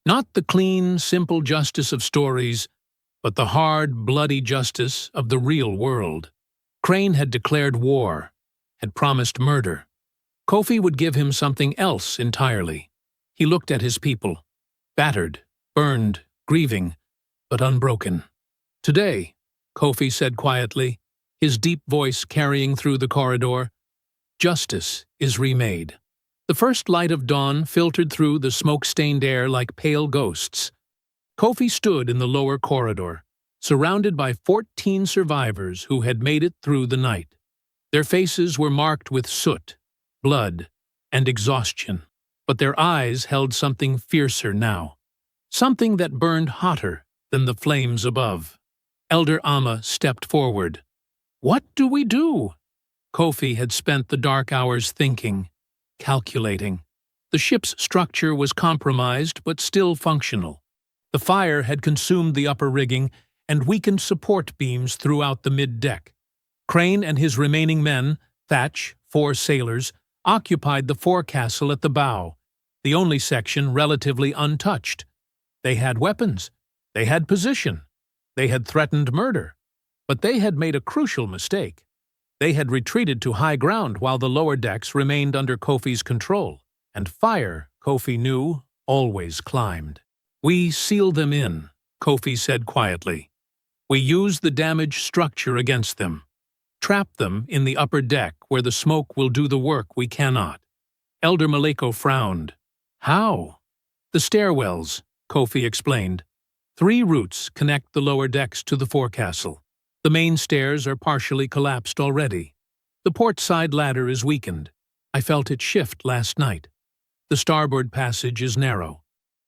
Not the clean, simple justice of stories, but the hard, bloody justice of the real world. Crane had declared war, had promised murder. Kofi would give him something else entirely. He looked at his people, battered, burned, grieving, but unbroken. "Today," Kofi said quietly, his deep voice carrying through the corridor, "justice is remade." The first light of dawn filtered through the smoke-stained air like pale ghosts. Kofi stood in the lower corridor, surrounded by 14 survivors who had made it through the night. Their faces were marked with soot, blood, and exhaustion, but their eyes held something fiercer now, something that burned hotter than the flames above. Elder Amma stepped forward. "What do we do?" Kofi had spent the dark hours thinking, calculating. The ship's structure was compromised but still functional. The fire had consumed the upper rigging and weakened support beams throughout the mid-deck. Crane and his remaining men, Thatch, 4 sailors, occupied the forecastle at the bow, the only section relatively untouched. They had weapons. They had position. They had threatened murder. But they had made a crucial mistake. They had retreated to high ground while the lower decks remained under Kofi's control, and fire, Kofi knew, always climbed. "We seal them in," Kofi said quietly. "We use the damaged structure against them. Trap them in the upper deck where the smoke will do the work we cannot." Elder Maleko frowned. "How?" "The stairwells," Kofi explained. 3 routes connect the lower decks to the forecastle. The main stairs are partially collapsed already. The port side ladder is weakened. I felt it shift last night. The starboard passage is narrow.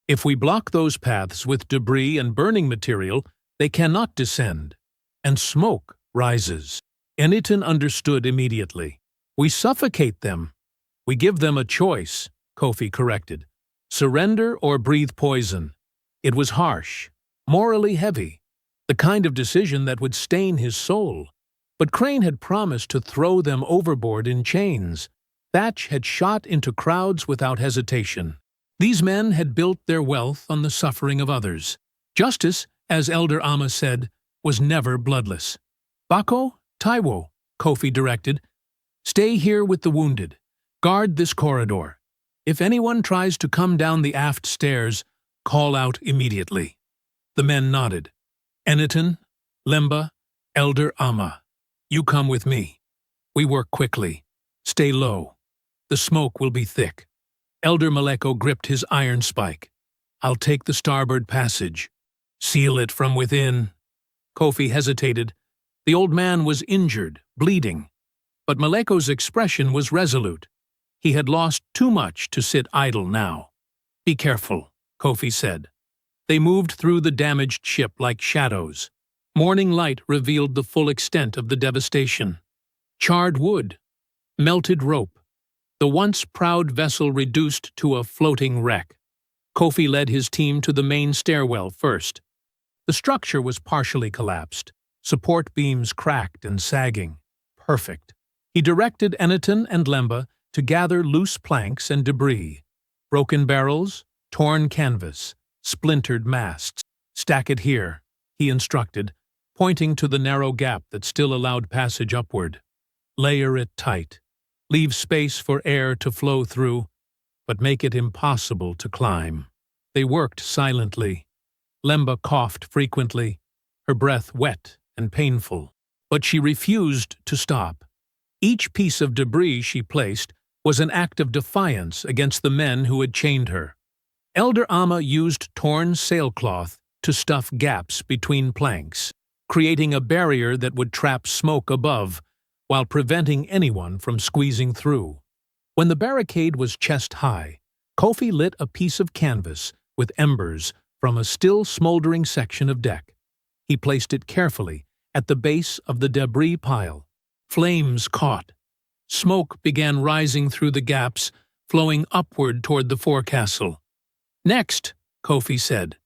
If we block those paths with debris and burning material, they cannot descend. And smoke rises. Eniton understood immediately. "We suffocate them. We give them a choice," Kofi corrected. "Surrender or breathe poison." It was harsh, morally heavy, the kind of decision that would stain his soul. But Crane had promised to throw them overboard in chains. Thatch had shot into crowds without hesitation. These men had built their wealth on the suffering of others. Justice, as Elder Amma said, was never bloodless. "Bako, Taiwo," Kofi directed, "stay here with the wounded. Guard this corridor. If anyone tries to come down the aft stairs, call out immediately." The men nodded. "Eniton, Lemba, Elder Amma, you come with me. We work quickly. Stay low. The smoke will be thick." Elder Maleko gripped his iron spike. "I'll take the starboard passage. Seal it from within." Kofi hesitated. The old man was injured, bleeding. But Maleko's expression was resolute. He had lost too much to sit idle now. "Be careful," Kofi said. They moved through the damaged ship like shadows. Morning light revealed the full extent of the devastation. Charred wood, melted rope, the once proud vessel reduced to a floating wreck. Kofi led his team to the main stairwell first. The structure was partially collapsed, support beams cracked and sagging. Perfect. He directed Eniton and Lemba to gather loose planks and debris, broken barrels, torn canvas, splintered masts. "Stack it here," he instructed, pointing to the narrow gap that still allowed passage upward. "Layer it tight. Leave space for air to flow through, but make it impossible to climb." They worked silently. Lemba coughed frequently, her breath wet and painful, but she refused to stop. Each piece of debris she placed was an act of defiance against the men who had chained her. Elder Amma used torn sailcloth to stuff gaps between planks, creating a barrier that would trap smoke above while preventing anyone from squeezing through. When the barricade was chest-high, Kofi lit a piece of canvas with embers from a still smoldering section of deck. He placed it carefully at the base of the debris pile. Flames caught. Smoke began rising through the gaps, flowing upward toward the forecastle. "Next," Kofi said.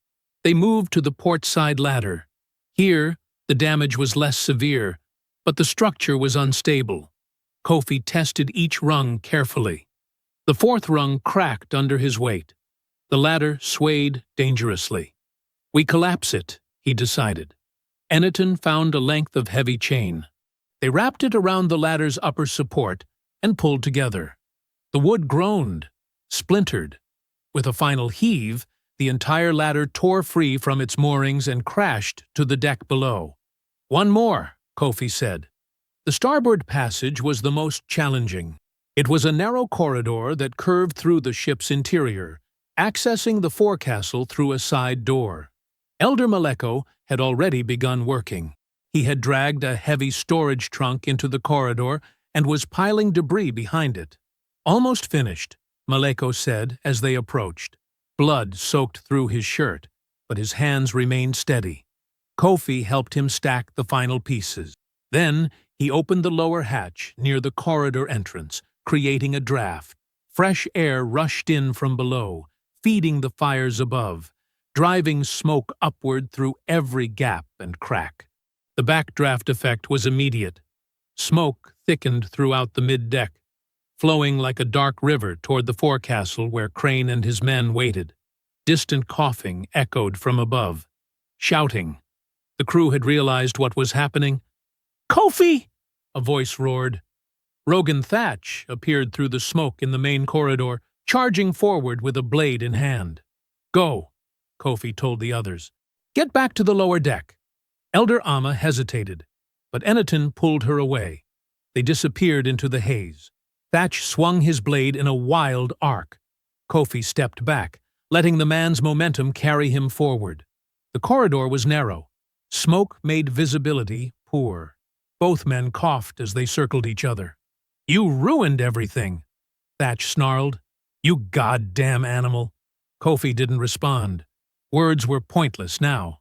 They moved to the port side ladder. Here, the damage was less severe, but the structure was unstable. Kofi tested each rung carefully. The 4th rung cracked under his weight. The ladder swayed dangerously. "We collapse it," he decided. Eniton found a length of heavy chain. They wrapped it around the ladder's upper support and pulled together. The wood groaned, splintered. With a final heave, the entire ladder tore free from its moorings and crashed to the deck below. "One more," Kofi said. The starboard passage was the most challenging. It was a narrow corridor that curved through the ship's interior, accessing the forecastle through a side door. Elder Maleko had already begun working. He had dragged a heavy storage trunk into the corridor and was piling debris behind it. "Almost finished," Maleko said as they approached. Blood soaked through his shirt, but his hands remained steady. Kofi helped him stack the final pieces. Then He opened the lower hatch near the corridor entrance, creating a draft. Fresh air rushed in from below, feeding the fires above, driving smoke upward through every gap and crack. The backdraft effect was immediate. Smoke thickened throughout the mid-deck, flowing like a dark river toward the forecastle where Crane and his men waited. Distant coughing echoed from above. Shouting. The crew had realized what was happening. "Kofi!" a voice roared. Rogan Thatch appeared through the smoke in the main corridor, charging forward with a blade in hand. "Go," Kofi told the others. "Get back to the lower deck." Elder Amma hesitated, but Eneton pulled her away. They disappeared into the haze. Thatch swung his blade in a wild arc. Kofi stepped back, letting the man's momentum carry him forward. The corridor was narrow. Smoke made visibility poor. Both men coughed as they circled each other. "You ruined everything," Thatch snarled. "You goddamn animal." Kofi didn't respond. Words were pointless now.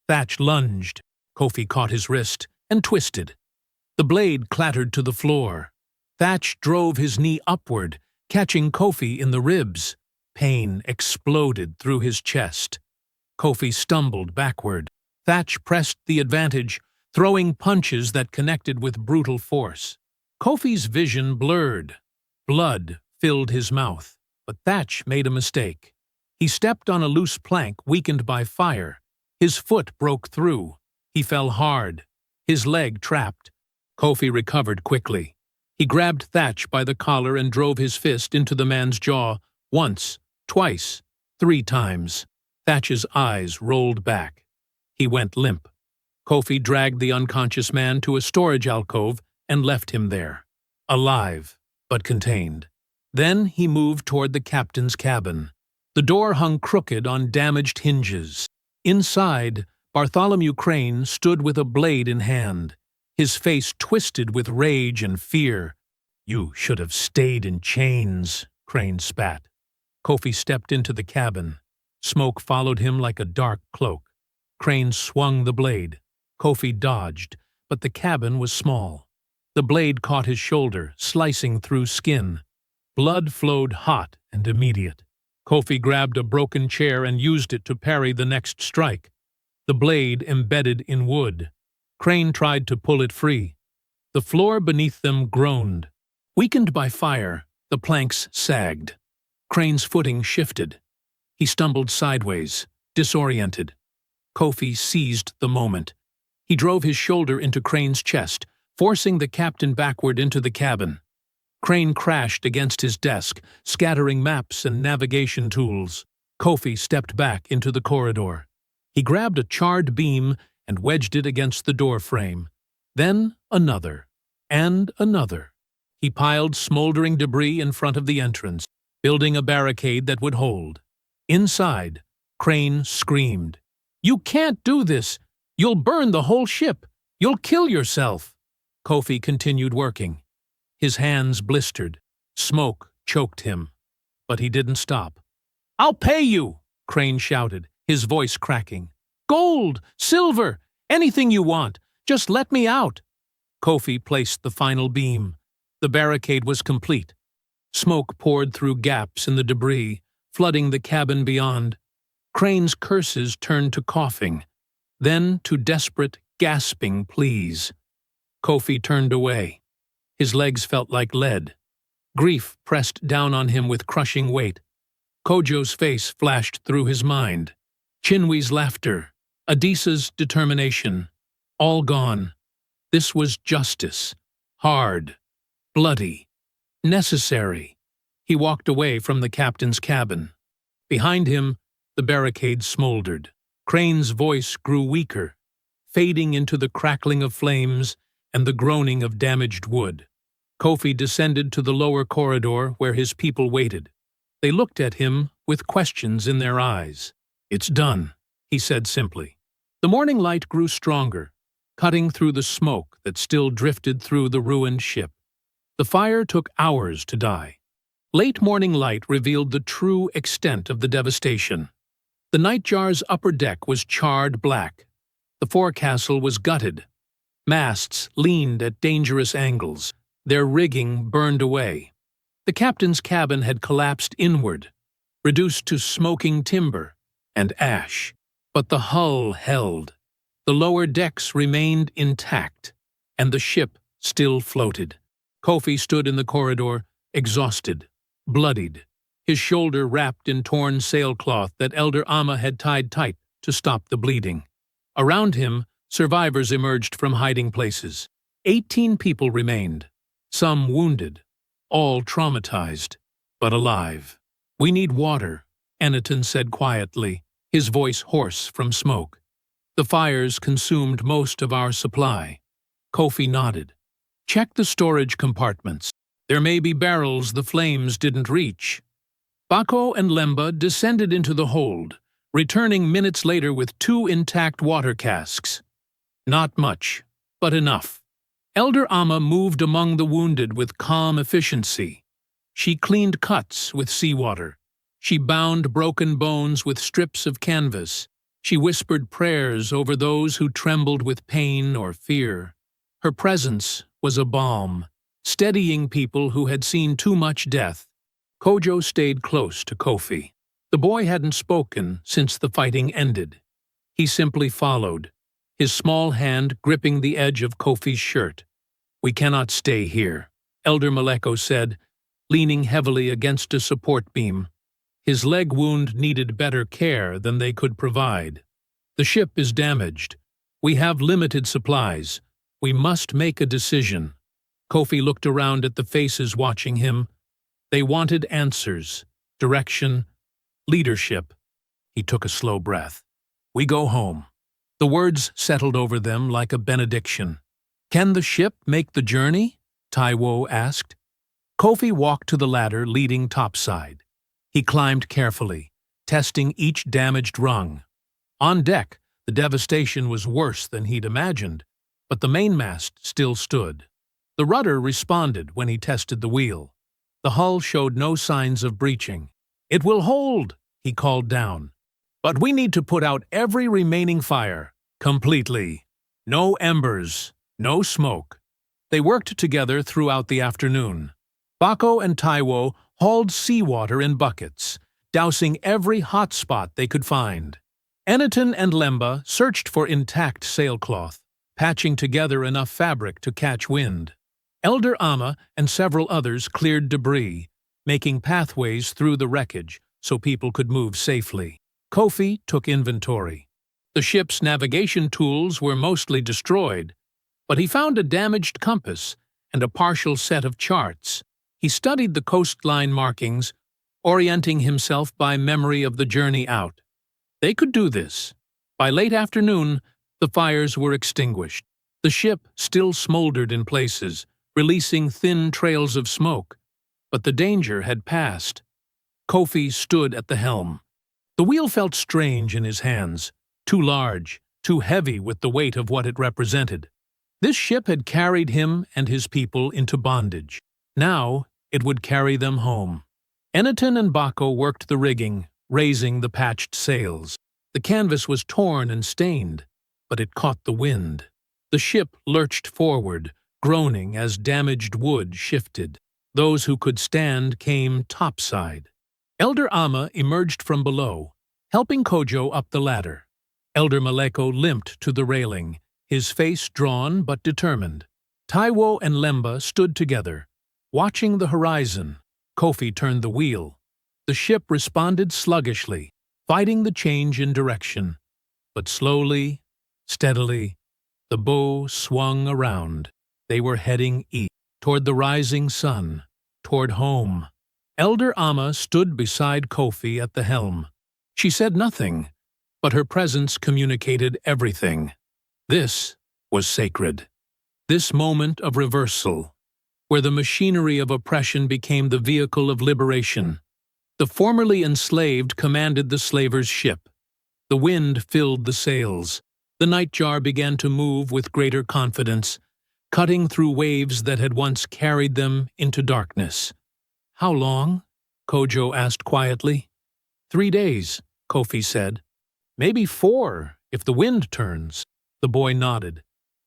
Thatch lunged. Kofi caught his wrist and twisted. The blade clattered to the floor. Thatch drove his knee upward, catching Kofi in the ribs. Pain exploded through his chest. Kofi stumbled backward. Thatch pressed the advantage, throwing punches that connected with brutal force. Kofi's vision blurred. Blood filled his mouth, but Thatch made a mistake. He stepped on a loose plank weakened by fire. His foot broke through. He fell hard. His leg trapped. Kofi recovered quickly. He grabbed Thatch by the collar and drove his fist into the man's jaw, once, twice, 3 times. Thatch's eyes rolled back. He went limp. Kofi dragged the unconscious man to a storage alcove and left him there, alive but contained. Then he moved toward the captain's cabin. The door hung crooked on damaged hinges. Inside, Bartholomew Crane stood with a blade in hand, his face twisted with rage and fear. "You should have stayed in chains," Crane spat. Kofi stepped into the cabin. Smoke followed him like a dark cloak. Crane swung the blade. Kofi dodged, but the cabin was small. The blade caught his shoulder, slicing through skin. Blood flowed hot and immediate. Kofi grabbed a broken chair and used it to parry the next strike. The blade embedded in wood. Crane tried to pull it free. The floor beneath them groaned. Weakened by fire, the planks sagged. Crane's footing shifted. He stumbled sideways, disoriented. Kofi seized the moment. He drove his shoulder into Crane's chest, forcing the captain backward into the cabin. Crane crashed against his desk, scattering maps and navigation tools. Kofi stepped back into the corridor. He grabbed a charred beam and wedged it against the door frame. Then another, and another. He piled smoldering debris in front of the entrance, building a barricade that would hold. Inside, Crane screamed, "You can't do this! You'll burn the whole ship! You'll kill yourself!" Kofi continued working. His hands blistered. Smoke choked him. But he didn't stop. "I'll pay you!" Crane shouted, his voice cracking. "Gold! Silver! Anything you want! Just let me out!" Kofi placed the final beam. The barricade was complete. Smoke poured through gaps in the debris, flooding the cabin beyond. Crane's curses turned to coughing, then to desperate, gasping pleas. Kofi turned away. His legs felt like lead. Grief pressed down on him with crushing weight. Kojo's face flashed through his mind. Chinwee's laughter, Adisa's determination, all gone. This was justice. Hard. Bloody. Necessary. He walked away from the captain's cabin. Behind him, the barricade smoldered. Crane's voice grew weaker, fading into the crackling of flames and the groaning of damaged wood. Kofi descended to the lower corridor where his people waited. They looked at him with questions in their eyes. "It's done," he said simply. The morning light grew stronger, cutting through the smoke that still drifted through the ruined ship. The fire took hours to die. Late morning light revealed the true extent of the devastation. The Nightjar's upper deck was charred black. The forecastle was gutted. Masts leaned at dangerous angles, their rigging burned away. The captain's cabin had collapsed inward, reduced to smoking timber and ash. But the hull held. The lower decks remained intact, and the ship still floated. Kofi stood in the corridor, exhausted, bloodied, his shoulder wrapped in torn sailcloth that Elder Amma had tied tight to stop the bleeding. Around him, survivors emerged from hiding places. 18 people remained, some wounded, all traumatized, but alive. "We need water," Eniton said quietly, his voice hoarse from smoke. "The fires consumed most of our supply." Kofi nodded. "Check the storage compartments. There may be barrels the flames didn't reach." Bako and Lemba descended into the hold, returning minutes later with 2 intact water casks. Not much, but enough. Elder Amma moved among the wounded with calm efficiency. She cleaned cuts with seawater. She bound broken bones with strips of canvas. She whispered prayers over those who trembled with pain or fear. Her presence was a balm, steadying people who had seen too much death. Kojo stayed close to Kofi. The boy hadn't spoken since the fighting ended. He simply followed, his small hand gripping the edge of Kofi's shirt. "We cannot stay here," Elder Maleko said, leaning heavily against a support beam. His leg wound needed better care than they could provide. "The ship is damaged. We have limited supplies. We must make a decision." Kofi looked around at the faces watching him. They wanted answers, direction, leadership. He took a slow breath. "We go home." The words settled over them like a benediction. "Can the ship make the journey?" Taiwo asked. Kofi walked to the ladder leading topside. He climbed carefully, testing each damaged rung. On deck, the devastation was worse than he'd imagined, but the mainmast still stood. The rudder responded when he tested the wheel. The hull showed no signs of breaching. "It will hold," he called down. "But we need to put out every remaining fire, completely. No embers, no smoke." They worked together throughout the afternoon. Bako and Taiwo hauled seawater in buckets, dousing every hot spot they could find. Eniton and Lemba searched for intact sailcloth, patching together enough fabric to catch wind. Elder Amma and several others cleared debris, making pathways through the wreckage so people could move safely. Kofi took inventory. The ship's navigation tools were mostly destroyed, but he found a damaged compass and a partial set of charts. He studied the coastline markings, orienting himself by memory of the journey out. They could do this. By late afternoon, the fires were extinguished. The ship still smoldered in places, releasing thin trails of smoke, but the danger had passed. Kofi stood at the helm. The wheel felt strange in his hands, too large, too heavy with the weight of what it represented. This ship had carried him and his people into bondage. Now it would carry them home. Eniton and Bako worked the rigging, raising the patched sails. The canvas was torn and stained, but it caught the wind. The ship lurched forward, groaning as damaged wood shifted. Those who could stand came topside. Elder Amma emerged from below, helping Kojo up the ladder. Elder Maleko limped to the railing, his face drawn but determined. Taiwo and Lemba stood together, watching the horizon. Kofi turned the wheel. The ship responded sluggishly, fighting the change in direction. But slowly, steadily, the bow swung around. They were heading east, toward the rising sun, toward home. Elder Amma stood beside Kofi at the helm. She said nothing, but her presence communicated everything. This was sacred. This moment of reversal, where the machinery of oppression became the vehicle of liberation. The formerly enslaved commanded the slaver's ship. The wind filled the sails. The nightjar began to move with greater confidence, cutting through waves that had once carried them into darkness. "How long?" Kojo asked quietly. 3 days, Kofi said. "Maybe 4, if the wind turns." The boy nodded.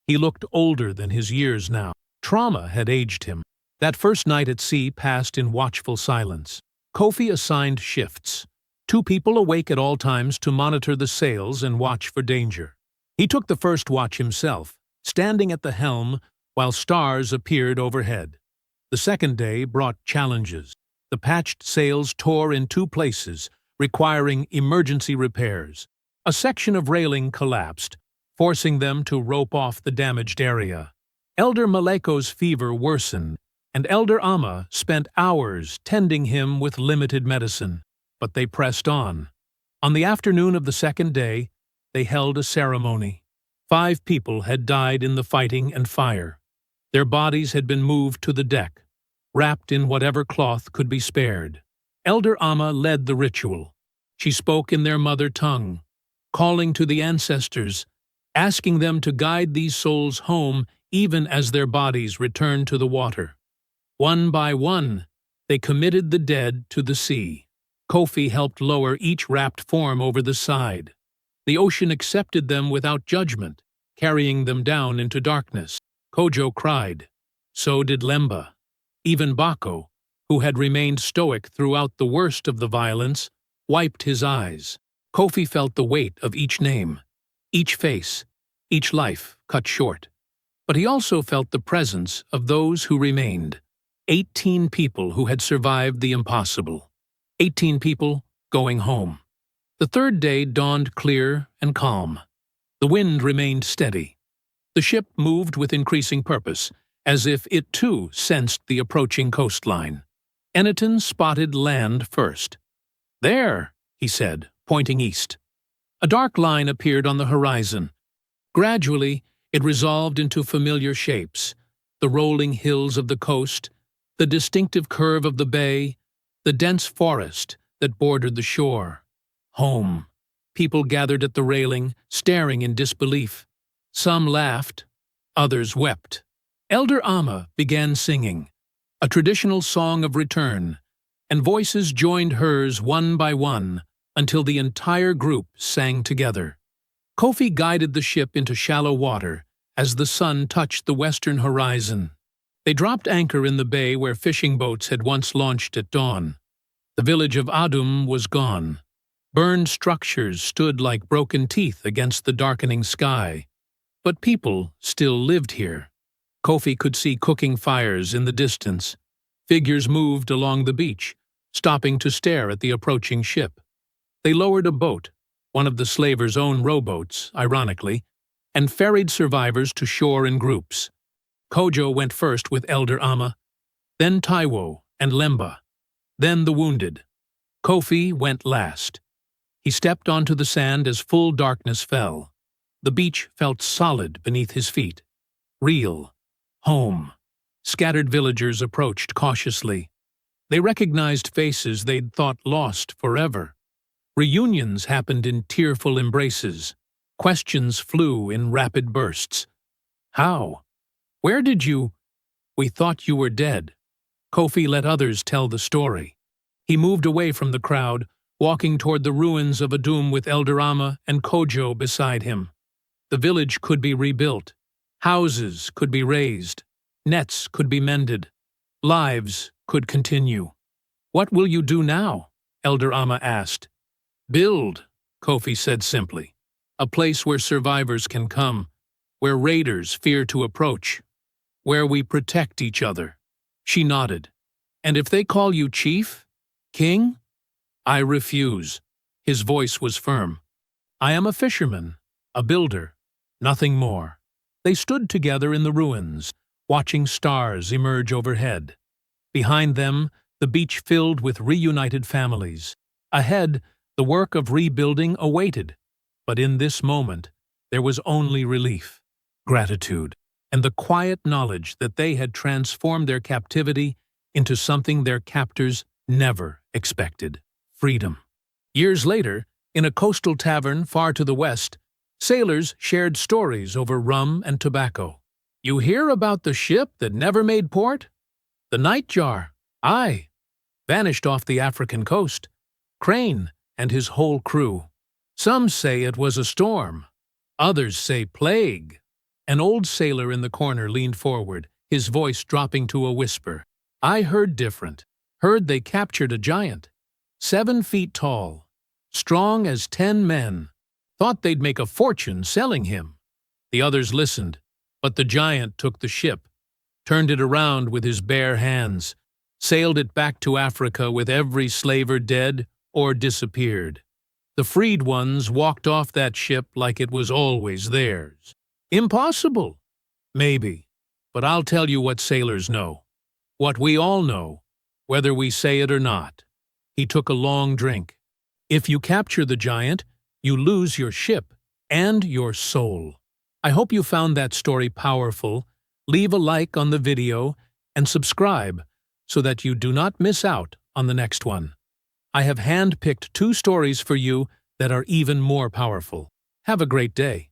He looked older than his years now. Trauma had aged him. That first night at sea passed in watchful silence. Kofi assigned shifts. 2 people awake at all times to monitor the sails and watch for danger. He took the first watch himself, standing at the helm while stars appeared overhead. The second day brought challenges. The patched sails tore in 2 places, requiring emergency repairs. A section of railing collapsed, forcing them to rope off the damaged area. Elder Maleko's fever worsened, and Elder Amma spent hours tending him with limited medicine. But they pressed on. On the afternoon of the second day, they held a ceremony. 5 people had died in the fighting and fire. Their bodies had been moved to the deck, wrapped in whatever cloth could be spared. Elder Amma led the ritual. She spoke in their mother tongue, calling to the ancestors, asking them to guide these souls home even as their bodies returned to the water. One by one, they committed the dead to the sea. Kofi helped lower each wrapped form over the side. The ocean accepted them without judgment, carrying them down into darkness. Kojo cried. So did Lemba. Even Bako, who had remained stoic throughout the worst of the violence, wiped his eyes. Kofi felt the weight of each name, each face, each life cut short. But he also felt the presence of those who remained. 18 people who had survived the impossible. 18 people going home. The third day dawned clear and calm. The wind remained steady. The ship moved with increasing purpose, as if it too sensed the approaching coastline. Eniton spotted land first. There, he said, pointing east. A dark line appeared on the horizon. Gradually, it resolved into familiar shapes: the rolling hills of the coast, the distinctive curve of the bay, the dense forest that bordered the shore. Home. People gathered at the railing, staring in disbelief. Some laughed, others wept. Elder Amma began singing, a traditional song of return, and voices joined hers one by one until the entire group sang together. Kofi guided the ship into shallow water as the sun touched the western horizon. They dropped anchor in the bay where fishing boats had once launched at dawn. The village of Adum was gone. Burned structures stood like broken teeth against the darkening sky. But people still lived here. Kofi could see cooking fires in the distance. Figures moved along the beach, stopping to stare at the approaching ship. They lowered a boat, one of the slavers' own rowboats, ironically, and ferried survivors to shore in groups. Kojo went first with Elder Amma, then Taiwo and Lemba, then the wounded. Kofi went last. He stepped onto the sand as full darkness fell. The beach felt solid beneath his feet. Real. Home. Scattered villagers approached cautiously. They recognized faces they'd thought lost forever. Reunions happened in tearful embraces. Questions flew in rapid bursts. How? Where did you? We thought you were dead. Kofi let others tell the story. He moved away from the crowd, walking toward the ruins of Adum with Elder Amma and Kojo beside him. The village could be rebuilt. Houses could be raised. Nets could be mended. Lives could continue. What will you do now? Elder Amma asked. Build, Kofi said simply. A place where survivors can come, where raiders fear to approach, where we protect each other. She nodded. And if they call you chief? King? I refuse. His voice was firm. I am a fisherman, a builder, nothing more. They stood together in the ruins, watching stars emerge overhead. Behind them, the beach filled with reunited families. Ahead, the work of rebuilding awaited. But in this moment, there was only relief, gratitude, and the quiet knowledge that they had transformed their captivity into something their captors never expected: freedom. Years later, in a coastal tavern far to the west, sailors shared stories over rum and tobacco. You hear about the ship that never made port? The Nightjar, aye, vanished off the African coast. Crane and his whole crew. Some say it was a storm. Others say plague. An old sailor in the corner leaned forward, his voice dropping to a whisper. I heard different. Heard they captured a giant. 7 feet tall. Strong as 10 men. Thought they'd make a fortune selling him. The others listened, but the giant took the ship, turned it around with his bare hands, sailed it back to Africa with every slaver dead or disappeared. The freed ones walked off that ship like it was always theirs. Impossible? Maybe. But I'll tell you what sailors know. What we all know, whether we say it or not. He took a long drink. If you capture the giant, you lose your ship and your soul. I hope you found that story powerful. Leave a like on the video and subscribe so that you do not miss out on the next one. I have handpicked 2 stories for you that are even more powerful. Have a great day.